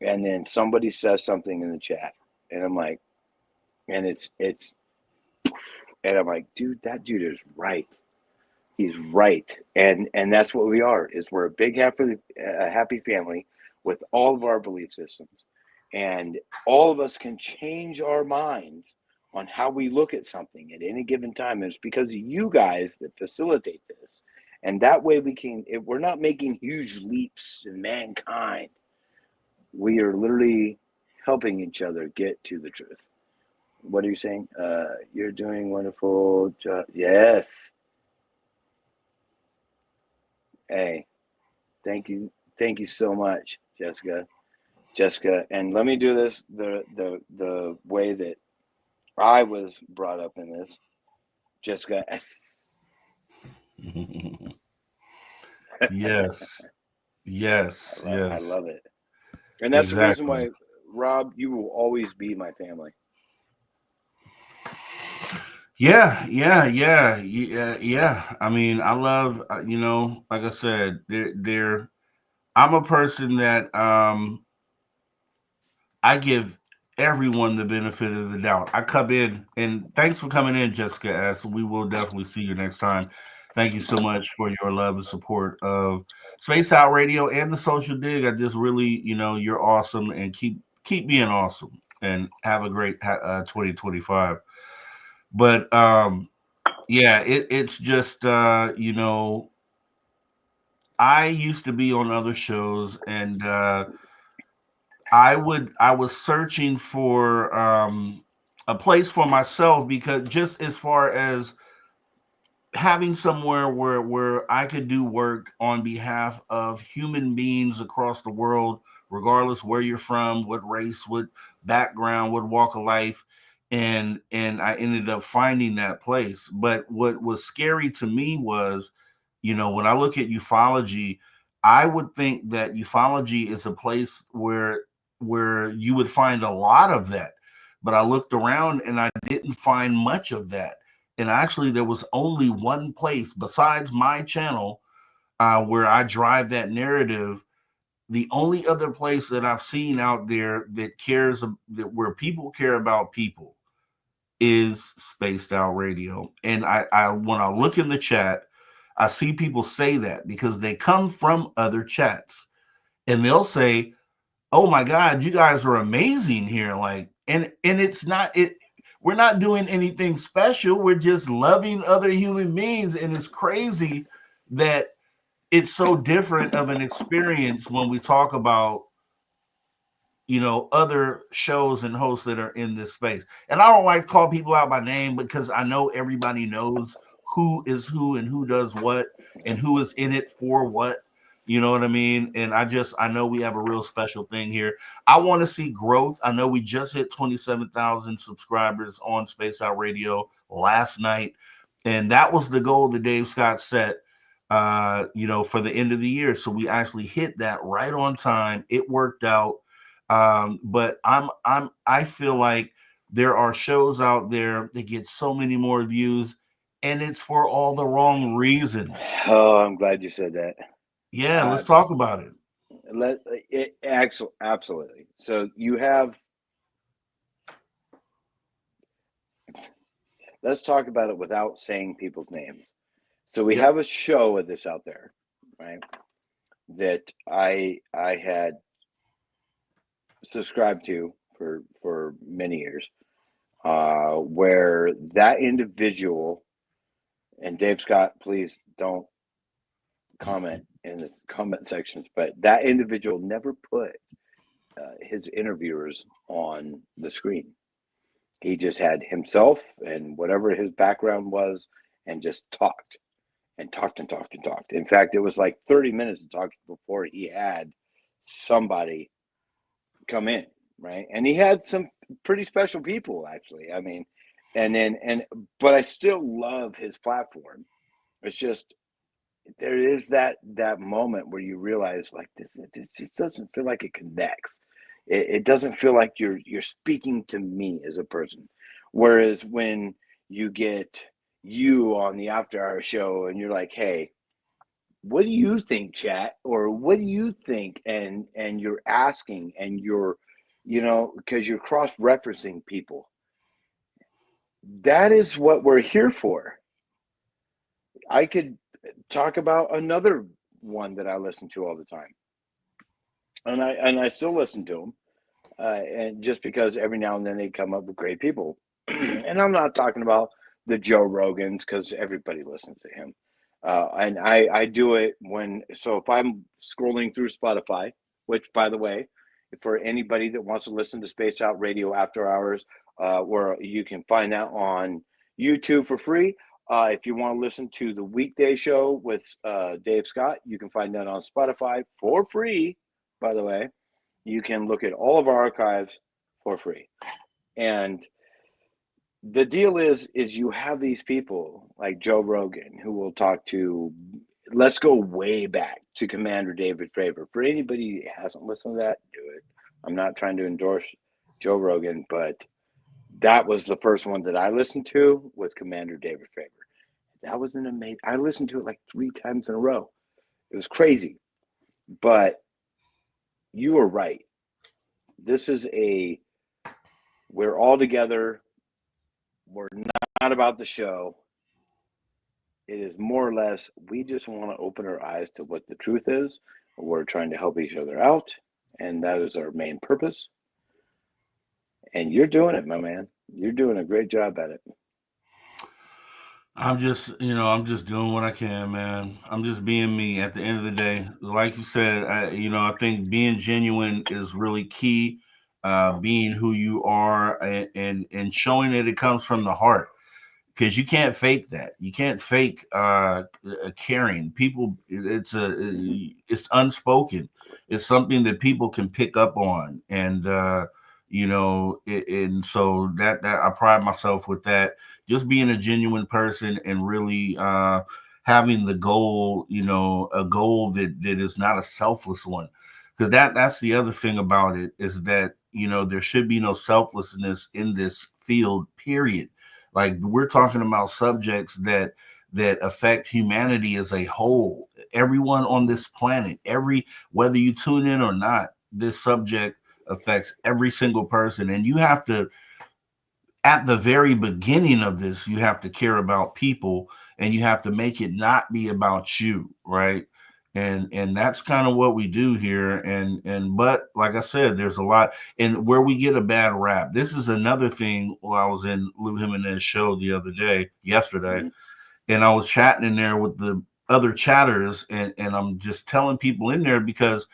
and then somebody says something in the chat, and I'm like, and and I'm like, dude, that dude is right. He's right, and that's what we are. Is we're a big happy family with all of our belief systems, and all of us can change our minds on how we look at something at any given time. And it's because of you guys that facilitate this, and that way we can. If we're not making huge leaps in mankind, we are literally helping each other get to the truth. What are you saying? You're doing wonderful job. Yes. Hey, thank you so much, Jessica. And let me do this the way that I was brought up in this. Jessica S. Yes. Yes. I Yes. love it. And that's the reason why, Rob, you will always be my family. Yeah. I mean, I love, like I said, I'm a person that I give everyone the benefit of the doubt. I come in, and thanks for coming in, Jessica S. We will definitely see you next time. Thank you so much for your love and support of Space Out Radio and the Social Dig. I just really, you're awesome, and keep being awesome, and have a great 2025. But yeah, it's just I used to be on other shows, and I was searching for a place for myself, because just as far as having somewhere where I could do work on behalf of human beings across the world, regardless where you're from, what race, what background, what walk of life, and I ended up finding that place. But what was scary to me was, when I look at ufology, I would think that ufology is a place where you would find a lot of that. But I looked around and I didn't find much of that. And actually, there was only one place besides my channel where I drive that narrative. The only other place that I've seen out there that where people care about people is Spaced Out Radio. And I when I look in the chat, I see people say that because they come from other chats, and they'll say, "Oh my God, you guys are amazing here!" Like, and it's not it. We're not doing anything special. We're just loving other human beings, and it's crazy that it's so different of an experience when we talk about other shows and hosts that are in this space. And I don't like to call people out by name, because I know everybody knows who is who and who does what and who is in it for what. You know what I mean? And I know we have a real special thing here. I want to see growth. I know we just hit 27,000 subscribers on Space Out Radio last night. And that was the goal that Dave Scott set, for the end of the year. So we actually hit that right on time. It worked out. But I feel like there are shows out there that get so many more views, and it's for all the wrong reasons. Oh, I'm glad you said that. Yeah, let's talk about it. Absolutely. So you have. Let's talk about it without saying people's names. So we have a show of this out there, right? That I had subscribed to for many years, where that individual, and Dave Scott, please don't comment in the comment sections, but that individual never put his interviewers on the screen. He just had himself and whatever his background was, and just talked and talked and talked and talked. In fact, it was like 30 minutes of talking before he had somebody come in, right? And he had some pretty special people, actually. I mean, but I still love his platform. It's just, there is that moment where you realize, like, this just doesn't feel like it connects. It doesn't feel like you're speaking to me as a person. Whereas when you get you on the After Hour show and you're like, hey, what do you think, chat? Or what do you think? And you're asking, and you're, because you're cross-referencing people. That is what we're here for. I could talk about another one that I listen to all the time, and I still listen to them, and just because every now and then they come up with great people, and I'm not talking about the Joe Rogans, because everybody listens to him, and I do it if I'm scrolling through Spotify, which, by the way, for anybody that wants to listen to Space Out Radio After Hours, where you can find that on YouTube for free. If you want to listen to the weekday show with Dave Scott, you can find that on Spotify for free, by the way. You can look at all of our archives for free. And the deal is you have these people like Joe Rogan who will talk to, let's go way back to Commander David Fravor. For anybody that hasn't listened to that, do it. I'm not trying to endorse Joe Rogan, but that was the first one that I listened to, with Commander David Fravor. That was an amazing, I listened to it like 3 times in a row. It was crazy. But you are right. This is we're all together. We're not about the show. It is more or less, we just want to open our eyes to what the truth is. We're trying to help each other out, and that is our main purpose. And you're doing it, my man. You're doing a great job at it. I'm just doing what I can, man. I'm just being me at the end of the day. Like you said, I think being genuine is really key. Being who you are, and showing that it comes from the heart, because you can't fake that. You can't fake caring. People, it's unspoken. It's something that people can pick up on, and and so that I pride myself with that. Just being a genuine person, and really having the goal, a goal that is not a selfless one, because that's the other thing about it, is that there should be no selflessness in this field. Period. Like, we're talking about subjects that affect humanity as a whole. Everyone on this planet, whether you tune in or not, this subject affects every single person. And you have to, at the very beginning of this, you have to care about people, and you have to make it not be about you, right? And that's kind of what we do here. But like I said, there's a lot, and where we get a bad rap. This is another thing. While I was in Lou Jimenez's show yesterday, and I was chatting in there with the other chatters, and I'm just telling people in there, because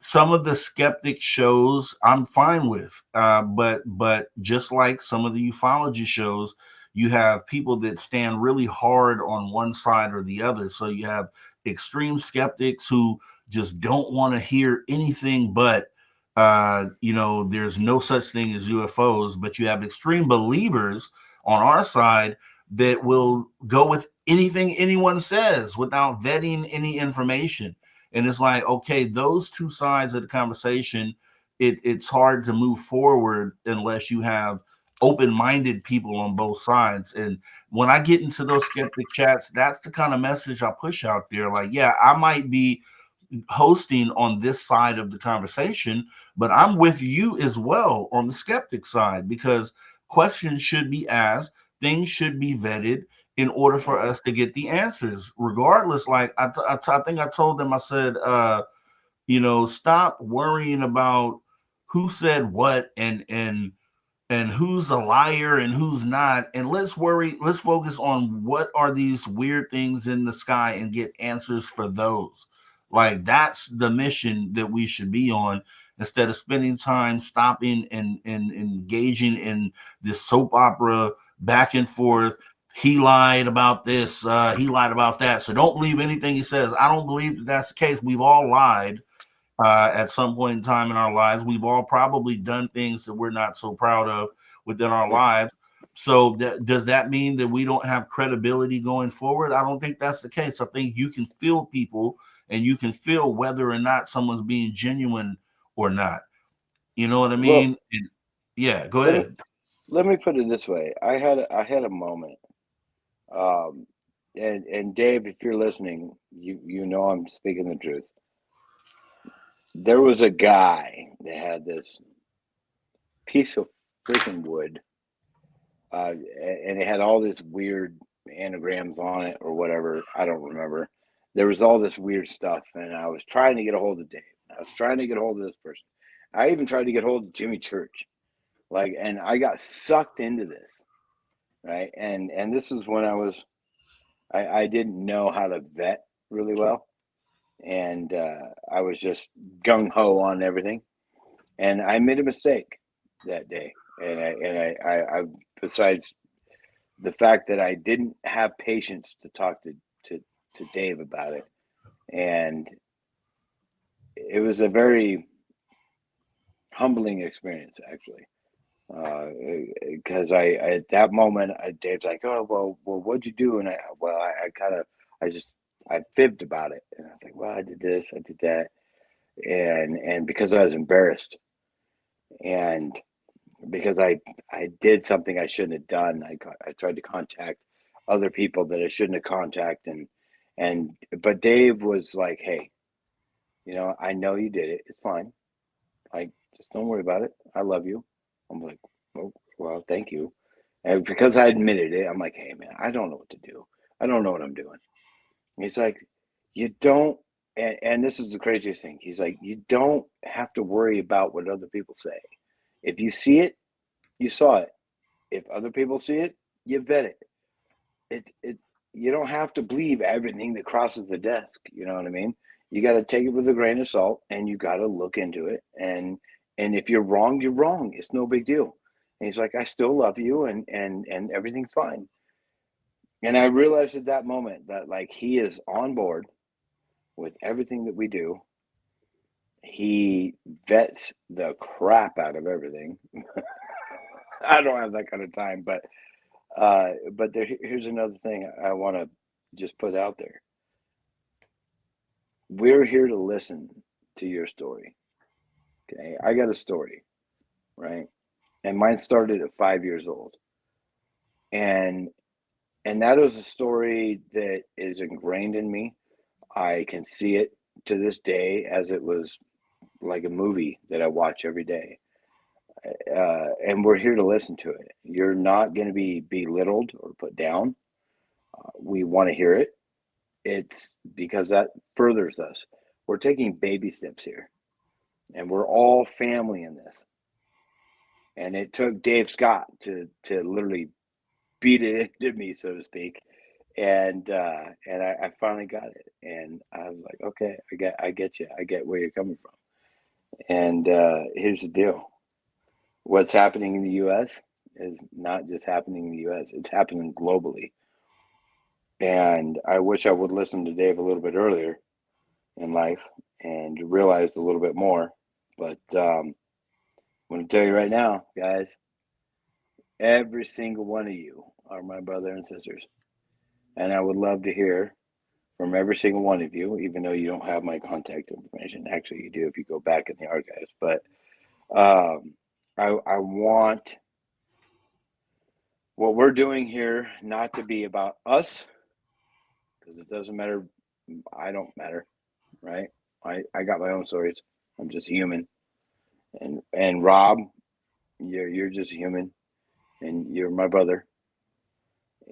some of the skeptic shows I'm fine with, but just like some of the ufology shows, you have people that stand really hard on one side or the other. So you have extreme skeptics who just don't want to hear anything but there's no such thing as UFOs. But you have extreme believers on our side that will go with anything anyone says without vetting any information. And it's like, okay, those two sides of the conversation, it's hard to move forward unless you have open-minded people on both sides. And when I get into those skeptic chats, that's the kind of message I push out there. Like, yeah, I might be hosting on this side of the conversation, but I'm with you as well on the skeptic side, because questions should be asked, things should be vetted, in order for us to get the answers, regardless. Like I think I told them, I said, stop worrying about who said what, and who's a liar and who's not, and let's focus on what are these weird things in the sky and get answers for those. Like, that's the mission that we should be on, instead of spending time stopping and engaging in this soap opera back and forth. He lied about this, he lied about that, so don't believe anything he says. I don't believe that that's the case. We've all lied at some point in time in our lives. We've all probably done things that we're not so proud of within our lives. So does that mean that we don't have credibility going forward? I don't think that's the case. I think you can feel people, and you can feel whether or not someone's being genuine or not. You know what I mean? Well, yeah, go let me ahead. let me put it this way. I had a moment. Um, and Dave, if you're listening, you know I'm speaking the truth. There was a guy that had this piece of freaking wood, and it had all this weird anagrams on it or whatever. I don't remember. There was all this weird stuff, and I was trying to get a hold of Dave. I was trying to get a hold of this person. I even tried to get a hold of Jimmy Church, and I got sucked into this, right? And this is when I didn't know how to vet really well, and I was just gung ho on everything, and I made a mistake that day, and I besides the fact that I didn't have patience to talk to Dave about it, and it was a very humbling experience actually, because I at that moment Dave's like, oh well what'd you do? And I fibbed about it, and I was like, well, I did this, I did that, and because I was embarrassed, and because I did something I shouldn't have done, I tried to contact other people that I shouldn't have contacted, but Dave was like, hey, I know you did it, it's fine, like, just don't worry about it, I love you. I'm like, oh, well, thank you. And because I admitted it, I'm like, hey man, I don't know what to do, I don't know what I'm doing. And he's like, you don't, and this is the craziest thing, he's like, you don't have to worry about what other people say. If you see it, you saw it. If other people see it, you vet it. You don't have to believe everything that crosses the desk. You know what I mean? You got to take it with a grain of salt, and you got to look into it. And if you're wrong, you're wrong. It's no big deal. And he's like, I still love you, and everything's fine. And I realized at that moment that, like, he is on board with everything that we do. He vets the crap out of everything. I don't have that kind of time, but here's another thing I want to just put out there. We're here to listen to your story. Okay, I got a story, right? And mine started at 5 years old, and that was a story that is ingrained in me. I can see it to this day as it was like a movie that I watch every day. And we're here to listen to it. You're not going to be belittled or put down. We want to hear it. It's because that furthers us. We're taking baby steps here, and we're all family in this. And it took Dave Scott to literally beat it into me, so to speak. And I finally got it. And I was like, okay, I get you. I get where you're coming from. And here's the deal. What's happening in the U.S. is not just happening in the U.S. It's happening globally. And I wish I would listen to Dave a little bit earlier in life and realized a little bit more. But I'm going to tell you right now, guys, every single one of you are my brother and sisters. And I would love to hear from every single one of you, even though you don't have my contact information. Actually, you do if you go back in the archives. But I want what we're doing here not to be about us, because it doesn't matter. I don't matter, right? I got my own stories. I'm just human. And Rob, you're just human, and you're my brother.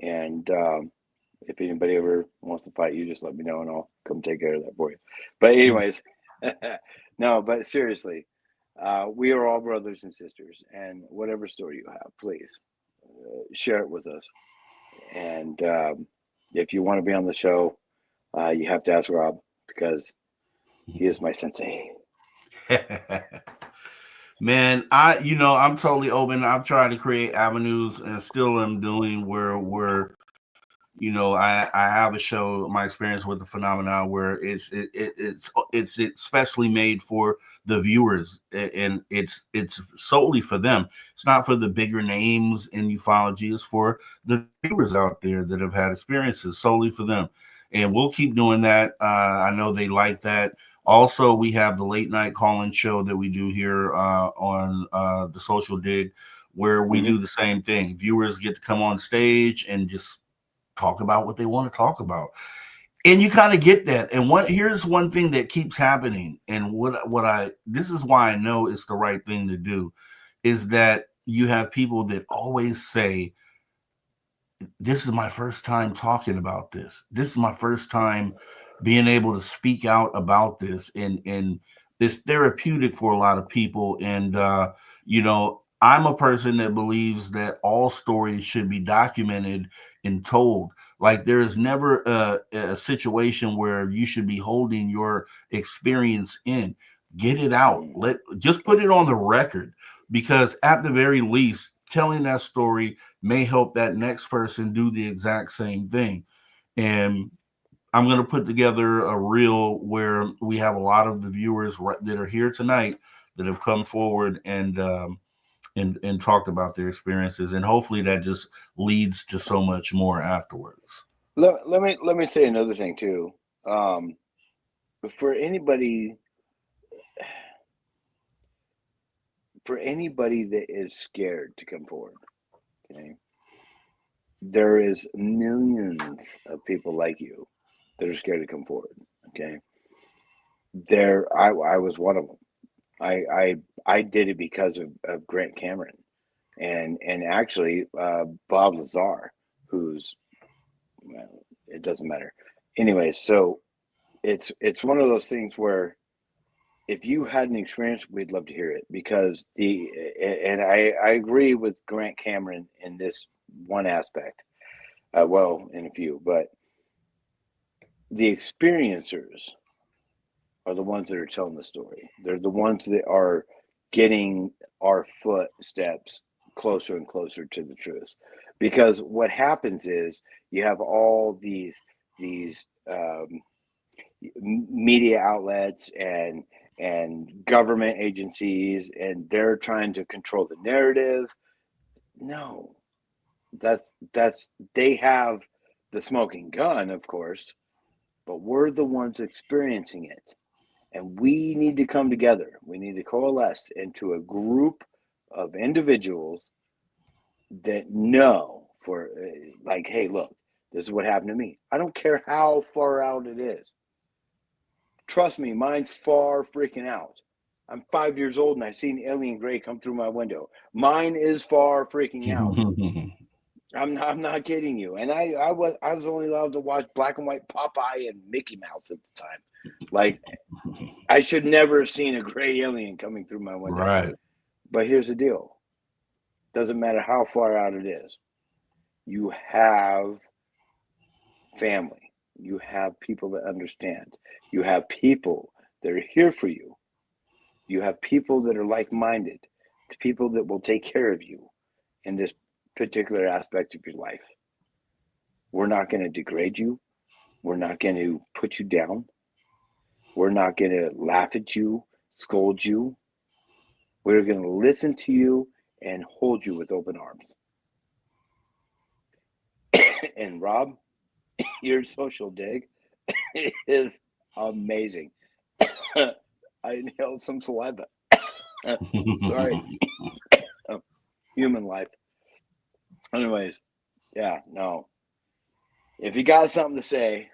And if anybody ever wants to fight you, just let me know, and I'll come take care of that for you. But anyways, no, but seriously, we are all brothers and sisters, and whatever story you have, please share it with us. And if you want to be on the show, you have to ask Rob, because he is my sensei. Man, I'm totally open. I've tried to create avenues, and still am doing, where I have a show, my experience with the phenomenon, where it's especially made for the viewers, and it's solely for them. It's not for the bigger names in ufology. It's for the viewers out there that have had experiences, solely for them. And we'll keep doing that. I know they like that. Also, we have the late night call-in show that we do here on the Social Dig, where we do the same thing. Viewers get to come on stage and just talk about what they want to talk about. And you kind of get that. And here's one thing that keeps happening, and this is why I know it's the right thing to do, is that you have people that always say, this is my first time talking about this. This is my first time being able to speak out about this, and it's therapeutic for a lot of people. And I'm a person that believes that all stories should be documented and told. Like, there is never a situation where you should be holding your experience in. Get it out. Just put it on the record, because at the very least, telling that story may help that next person do the exact same thing. And I'm going to put together a reel where we have a lot of the viewers that are here tonight that have come forward and talked about their experiences, and hopefully that just leads to so much more afterwards. Let me say another thing too. For anybody that is scared to come forward, okay, there is millions of people like you that are scared to come forward. Okay, I was one of them. I did it because of Grant Cameron and actually Bob Lazar, who's, well, it doesn't matter. Anyway, so it's one of those things where if you had an experience, we'd love to hear it, because I agree with Grant Cameron in this one aspect. Well, in a few, but the experiencers are the ones that are telling the story. They're the ones that are getting our footsteps closer and closer to the truth. Because what happens is you have all these media outlets and government agencies, and they're trying to control the narrative. No, that's they have the smoking gun, of course, but we're the ones experiencing it. And we need to come together. We need to coalesce into a group of individuals that know, for like, hey, look, this is what happened to me. I don't care how far out it is. Trust me, mine's far freaking out. I'm 5 years old and I seen alien gray come through my window. Mine is far freaking out. I'm not kidding you. And I was only allowed to watch black and white Popeye and Mickey Mouse at the time. Like, I should never have seen a gray alien coming through my window. Right. But here's the deal. Doesn't matter how far out it is. You have family. You have people that understand. You have people that are here for you. You have people that are like-minded, people that will take care of you in this particular aspect of your life. We're not going to degrade you. We're not going to put you down. We're not going to laugh at you, scold you. We're going to listen to you and hold you with open arms. And Rob, your social dig is amazing. I inhaled some saliva. Sorry. Human life. Anyways, yeah, no. If you got something to say,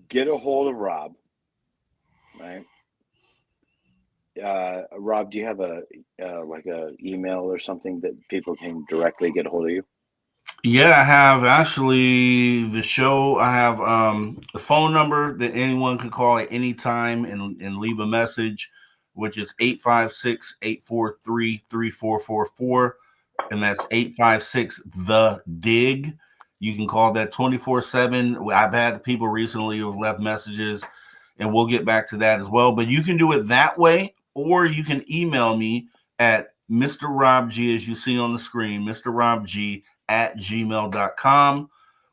get a hold of Rob, right? Rob, do you have a email or something that people can directly get a hold of you? Yeah, I have actually the show. I have a phone number that anyone can call at any time and leave a message, which is 856-843-3444. And that's 856 The Dig. You can call that 24/7. I've had people recently who have left messages, and we'll get back to that as well. But you can do it that way, or you can email me at Mr. Rob G, as you see on the screen, Mr. Rob G @gmail.com.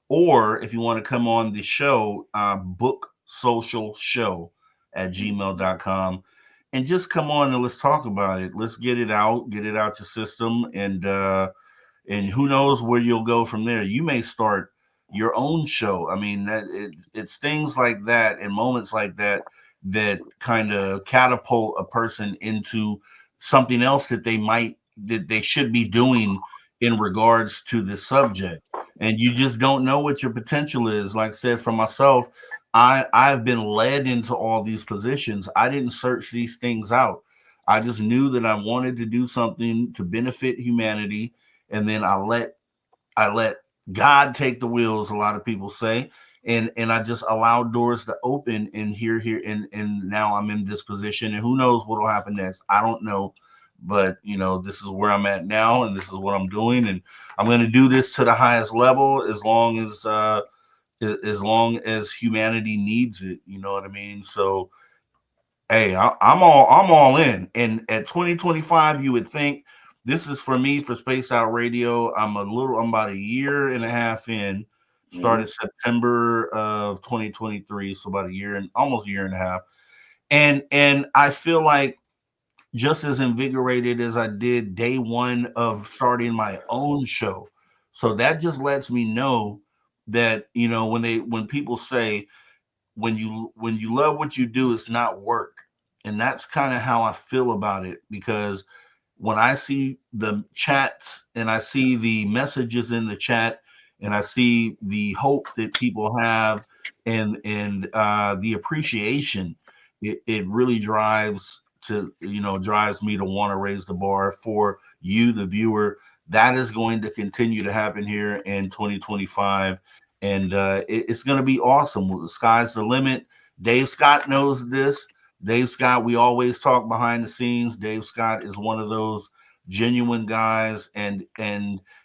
Or if you want to come on the show, book social show @gmail.com. And just come on and let's talk about it. Let's get it out your system, and who knows where you'll go from there. You may start your own show. I mean, it's things like that and moments like that that kind of catapult a person into something else that they should be doing in regards to this subject. And you just don't know what your potential is. Like I said, for myself, I've been led into all these positions. I didn't search these things out. I just knew that I wanted to do something to benefit humanity, and then I let God take the wheels, a lot of people say. And I just allowed doors to open, and here and now I'm in this position, and who knows what will happen next. I don't know. But this is where I'm at now, and this is what I'm doing, and I'm going to do this to the highest level as long as humanity needs it. You know what I mean? So hey, I'm all in. And at 2025, you would think this is for me for Space Out Radio. I'm about a year and a half in. Started September of 2023, so about a year and almost a year and a half. And I feel like just as invigorated as I did day one of starting my own show. So that just lets me know that when people say when you love what you do, it's not work. And that's kind of how I feel about it, because when I see the chats and I see the messages in the chat and I see the hope that people have and the appreciation, it really drives me to want to raise the bar for you, the viewer. That is going to continue to happen here in 2025, and it's going to be awesome. The sky's the limit. Dave Scott knows this. Dave Scott, we always talk behind the scenes. Dave Scott is one of those genuine guys, and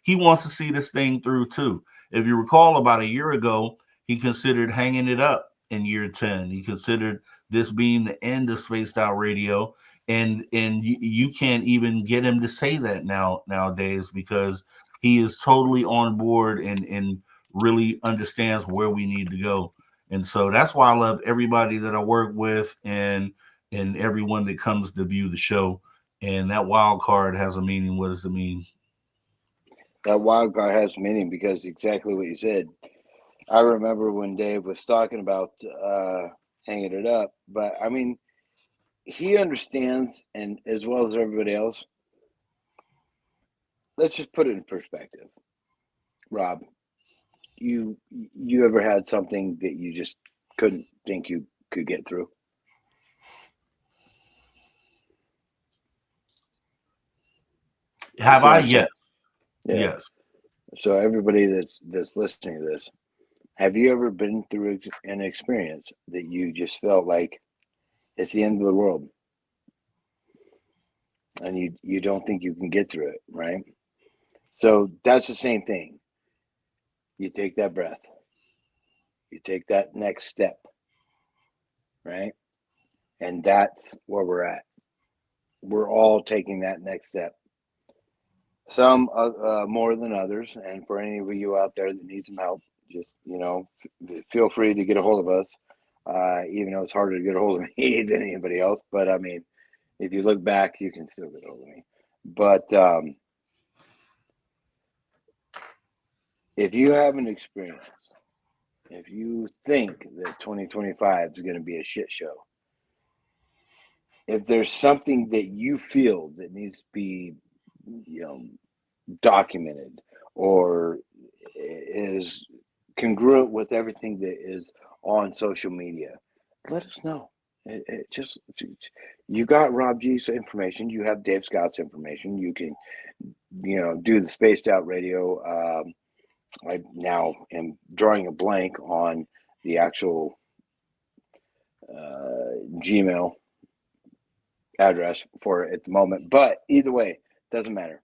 he wants to see this thing through too. If you recall, about a year ago, he considered hanging it up in year 10. He considered this being the end of Spaced Out Radio, and you can't even get him to say that nowadays, because he is totally on board and really understands where we need to go. And so that's why I love everybody that I work with, and everyone that comes to view the show. And that wild card has a meaning. What does it mean? That wild card has meaning because exactly what you said. I remember when Dave was talking about hanging it up, but I mean, he understands, and as well as everybody else. Let's just put it in perspective. Rob, you ever had something that you just couldn't think you could get through? Have I? Yes. Yeah. Yes. So everybody that's listening to this, have you ever been through an experience that you just felt like it's the end of the world, and you don't think you can get through it, right? So that's the same thing. You take that breath. You take that next step, right? And that's where we're at. We're all taking that next step. Some more than others. And for any of you out there that need some help, just, feel free to get a hold of us. Even though it's harder to get a hold of me than anybody else. But I mean, if you look back, you can still get a hold of me. But if you have an experience, if you think that 2025 is going to be a shit show, if there's something that you feel that needs to be, documented or is congruent with everything that is on social media, let us know. You got Rob G's information, you have Dave Scott's information, you can, do the Spaced Out Radio. I now am drawing a blank on the actual Gmail address for it at the moment, but either way, doesn't matter.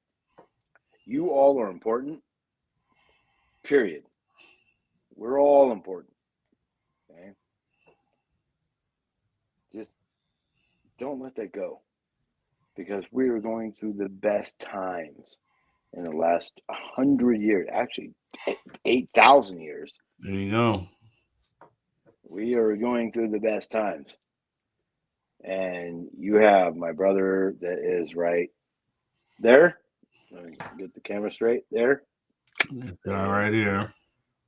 You all are important, period. We're all important. Okay? Just don't let that go, because we are going through the best times in the last 100 years, actually 8,000 years. There you go. We are going through the best times. And you have my brother that is right there. Let me get the camera straight there. This guy right here.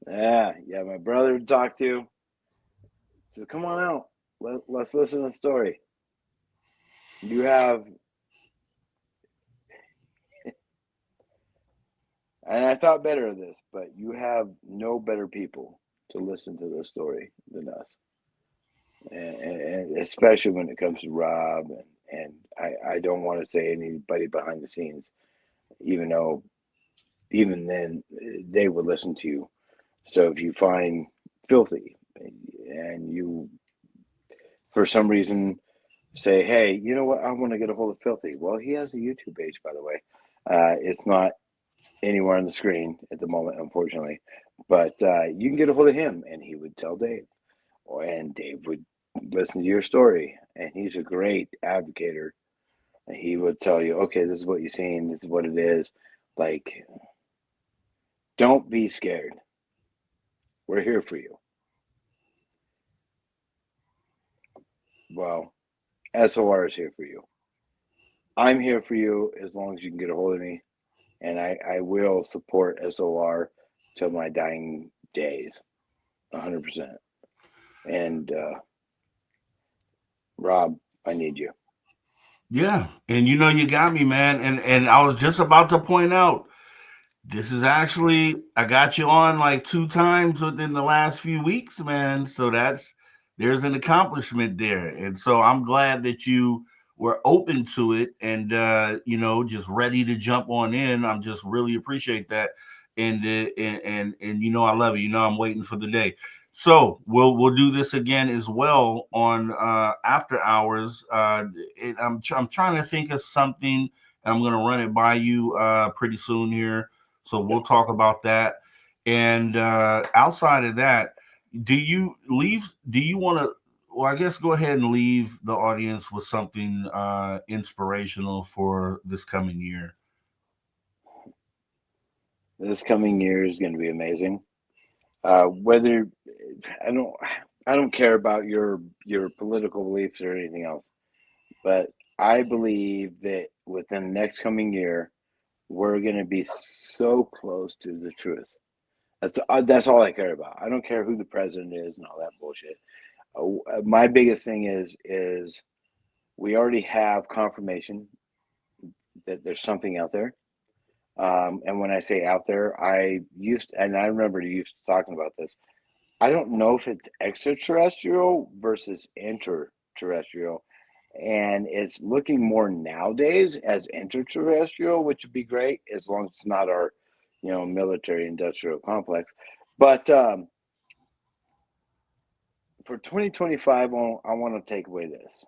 Yeah, my brother to talk to. So come on out. Let's listen to the story. You have And I thought better of this, but you have no better people to listen to this story than us. And especially when it comes to Rob. And I don't want to say anybody behind the scenes, even though even then they would listen to you. So if you find Filthy and you, for some reason, say, hey, you know what, I want to get a hold of Filthy. Well, he has a YouTube page, by the way. It's not anywhere on the screen at the moment, unfortunately, but you can get a hold of him, and he would tell Dave, and Dave would listen to your story, and he's a great advocator. He would tell you, okay, this is what you're seeing, this is what it is. Like, don't be scared. We're here for you. Well, SOR is here for you. I'm here for you as long as you can get a hold of me, and I will support SOR till my dying days, 100%. And Rob, I need you. Yeah, and you got me, man. And I was just about to point out, this is actually, I got you on like 2 times within the last few weeks, man. So there's an accomplishment there. And so I'm glad that you were open to it and just ready to jump on in. I'm just really appreciate that. And I love it. I'm waiting for the day. So we'll do this again as well on after hours. I'm trying to think of something. I'm gonna run it by you pretty soon here. So we'll talk about that. And outside of that, do you want to? Well, I guess go ahead and leave the audience with something inspirational for this coming year. This coming year is going to be amazing. Whether I don't care about your political beliefs or anything else, but I believe that within the next coming year, we're going to be so close to the truth. That's all I care about. I don't care who the president is and all that bullshit. My biggest thing is we already have confirmation that there's something out there. And when I say out there, and I remember you used to talking about this. I don't know if it's extraterrestrial versus interterrestrial. And it's looking more nowadays as interterrestrial, which would be great as long as it's not our, military industrial complex. But for 2025, I want to take away this.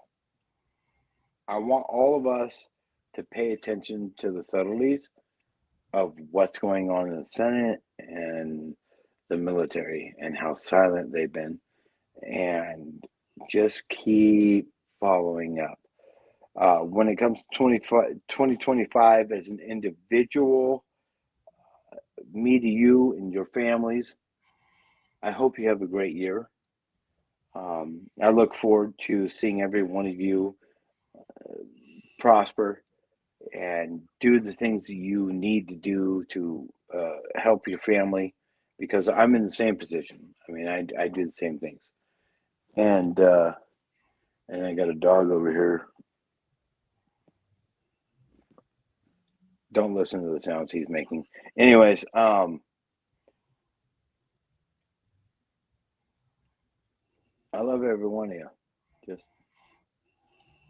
I want all of us to pay attention to the subtleties of what's going on in the Senate and the military and how silent they've been, and just keep following up. When it comes to 2025 as an individual, me to you and your families, I hope you have a great year. I look forward to seeing every one of you prosper and do the things that you need to do to help your family, because I'm in the same position. I mean, I do the same things. And I got a dog over here. Don't listen to the sounds he's making. Anyways, I love every one of you. Just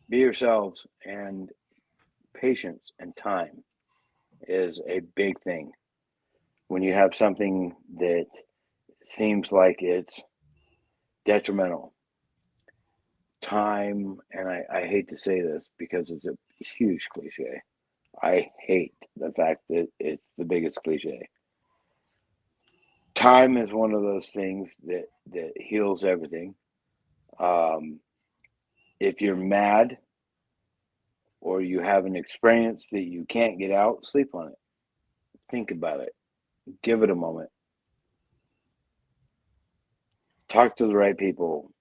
be yourselves, and patience and time is a big thing. When you have something that seems like it's detrimental, time, and I hate to say this because it's a huge cliche. I hate the fact that it's the biggest cliche. Time is one of those things that heals everything. If you're mad or you have an experience that you can't get out, sleep on it. Think about it. Give it a moment. Talk to the right people.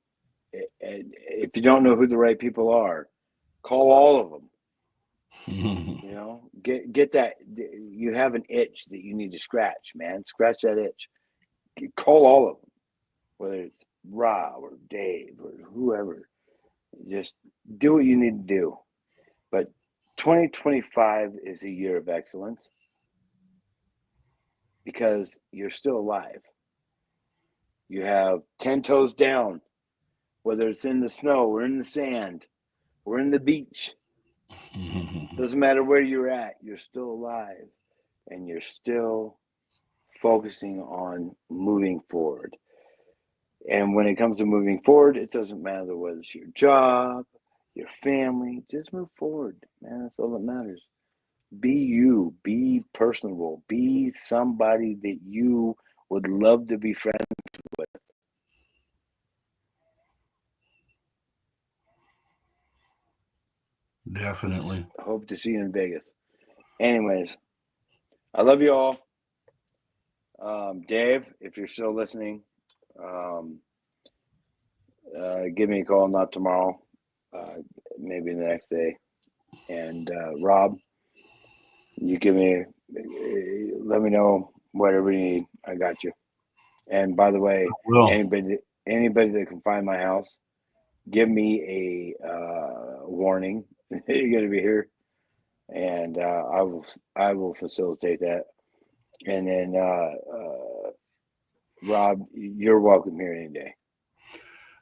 And if you don't know who the right people are, call all of them. Get that. You have an itch that you need to scratch, man. Scratch that itch. Call all of them, whether it's Rob or Dave or whoever. Just do what you need to do. But 2025 is a year of excellence. because you're still alive. You have 10 toes down, whether it's in the snow or in the sand or in the beach. Doesn't matter where you're at, you're still alive, and you're still focusing on moving forward. And when it comes to moving forward, it doesn't matter whether it's your job, your family, just move forward, man. That's all that matters. Be you, be personable, be somebody that you would love to be friends with. Definitely. Hope to see you in Vegas. Anyways, I love you all. Dave, if you're still listening, give me a call, not tomorrow, maybe the next day. And Rob, you let me know whatever you need. I got you. And by the way, anybody that can find my house, give me a warning. You're going to be here, and I will facilitate that. And then Rob, you're welcome here any day.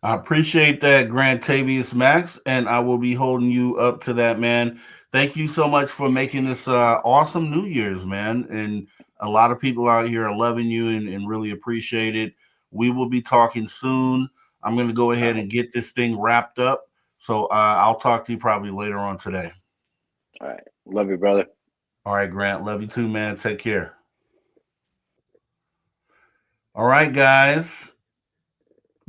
I appreciate that, Grant Tavius Max, and I will be holding you up to that, man. Thank you so much for making this awesome New Year's, man. And a lot of people out here are loving you and really appreciate it. We will be talking soon. I'm going to go ahead and get this thing wrapped up. So I'll talk to you probably later on today. All right. Love you, brother. All right, Grant. Love you too, man. Take care. All right, guys.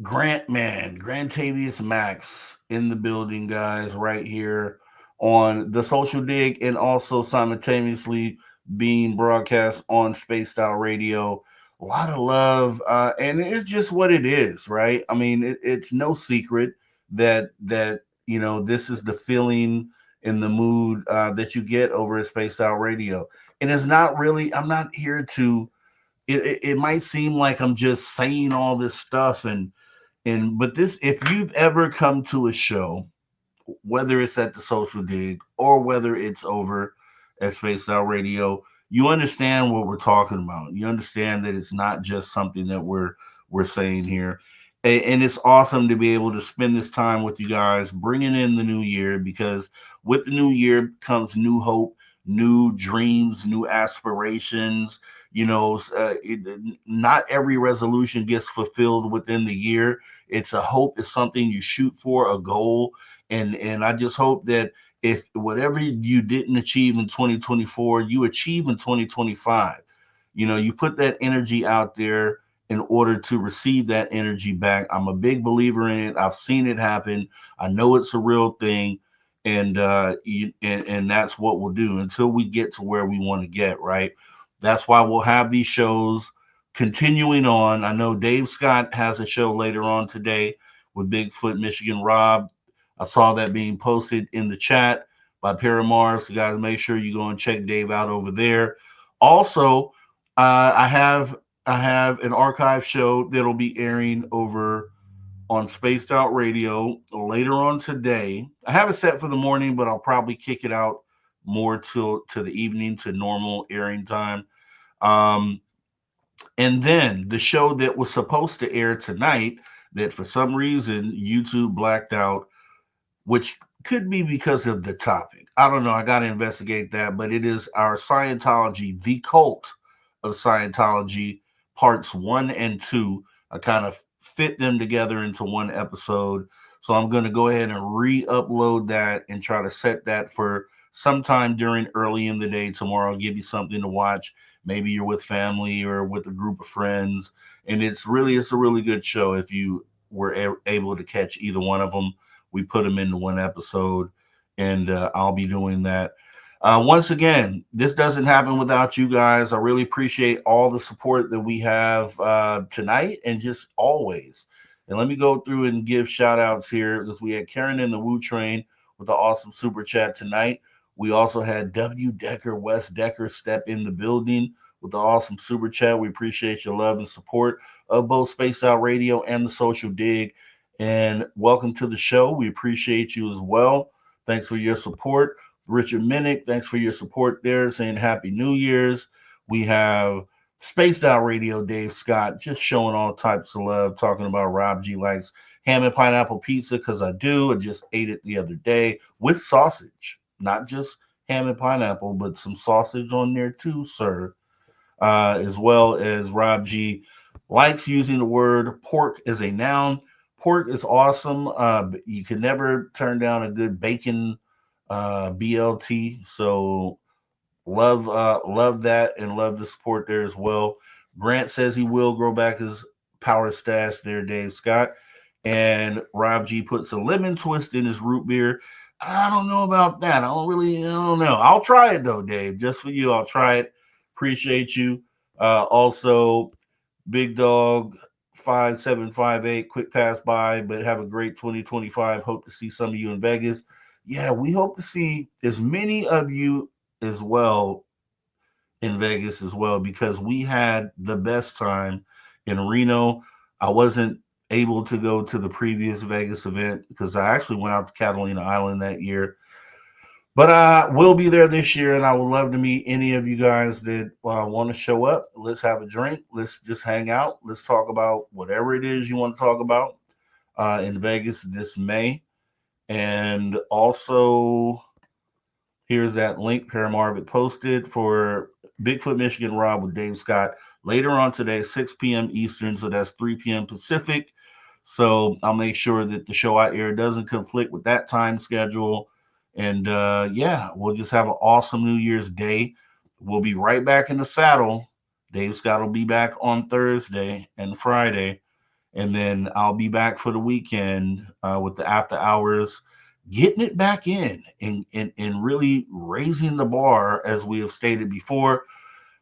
Grant Tavius Max in the building, guys, right here on the Social Dig, and also simultaneously being broadcast on Spaced Out Radio. A lot of love, and it's just what it is, right? I mean, it's no secret that this is the feeling and the mood that you get over at Spaced Out Radio, and it's not really. I'm not here to. It might seem like I'm just saying all this stuff but this, if you've ever come to a show, whether it's at the Social Dig or whether it's over at Space Out Radio, you understand what we're talking about. You understand that it's not just something that we're saying here. And it's awesome to be able to spend this time with you guys, bringing in the new year, because with the new year comes new hope, new dreams, new aspirations. Not every resolution gets fulfilled within the year. It's a hope, it's something you shoot for, a goal. And I just hope that if whatever you didn't achieve in 2024, you achieve in 2025. You put that energy out there in order to receive that energy back. I'm a big believer in it. I've seen it happen. I know it's a real thing. And that's what we'll do until we get to where we want to get, right? That's why we'll have these shows continuing on. I know Dave Scott has a show later on today with Bigfoot Michigan Rob. I saw that being posted in the chat by Paramar. So guys, make sure you go and check Dave out over there. Also, I have an archive show that'll be airing over on Spaced Out Radio later on today. I have it set for the morning, but I'll probably kick it out more to the evening, to normal airing time. And then the show that was supposed to air tonight, that for some reason YouTube blacked out, which could be because of the topic. I don't know. I got to investigate that. But it is our Scientology, the cult of Scientology, parts 1 and 2. I kind of fit them together into one episode. So I'm going to go ahead and re-upload that and try to set that for sometime during early in the day tomorrow. I'll give you something to watch. Maybe you're with family or with a group of friends. And it's a really good show. If you were able to catch either one of them, we put them into one episode, and I'll be doing that. Once again, this doesn't happen without you guys. I really appreciate all the support that we have tonight and just always. And let me go through and give shout outs here, because we had Karen in the Woo Train with the awesome super chat tonight. We also had W. Decker, West Decker, step in the building with the awesome super chat. We appreciate your love and support of both Spaced Out Radio and the Social Dig. And welcome to the show. We appreciate you as well. Thanks for your support. Richard Minnick, thanks for your support there, saying Happy New Year's. We have Spaced Out Radio, Dave Scott, just showing all types of love, talking about Rob G likes ham and pineapple pizza because I do. I just ate it the other day with sausage, not just ham and pineapple, but some sausage on there too, sir. As well as Rob G likes using the word pork as a noun. Pork is awesome. But you can never turn down a good bacon BLT. So love that and love the support there as well. Grant says he will grow back his power stash there, Dave Scott. And Rob G puts a lemon twist in his root beer. I don't know about that. I don't know. I'll try it though, Dave. Just for you, I'll try it. Appreciate you. Also, Big Dog 5758, quick pass by, but have a great 2025. Hope to see some of you in Vegas. Yeah, we hope to see as many of you as well in Vegas as well, because we had the best time in Reno. I wasn't able to go to the previous Vegas event because I actually went out to Catalina Island that year. But I will be there this year, and I would love to meet any of you guys that want to show up. Let's have a drink. Let's just hang out. Let's talk about whatever it is you want to talk about in Vegas this May. And also, here's that link Paramarvit posted for Bigfoot Michigan Rob with Dave Scott later on today, 6 p.m. Eastern. So that's 3 p.m. Pacific. So I'll make sure that the show I air doesn't conflict with that time schedule. And yeah, we'll just have an awesome New Year's Day. We'll be right back in the saddle. Dave Scott will be back on Thursday and Friday. And then I'll be back for the weekend with the after hours, getting it back in and really raising the bar, as we have stated before.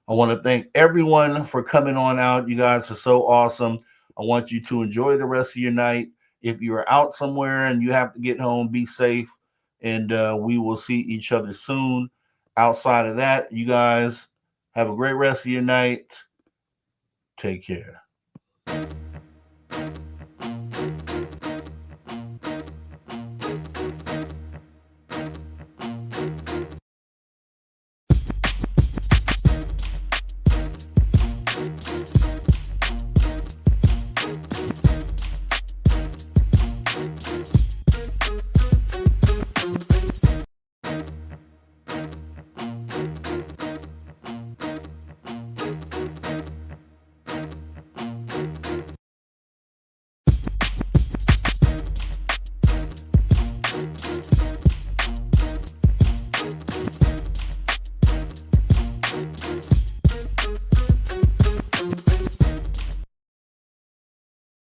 I want to thank everyone for coming on out. You guys are so awesome. I want you to enjoy the rest of your night. If you are out somewhere and you have to get home, be safe. And we will see each other soon. Outside of that, you guys have a great rest of your night. Take care.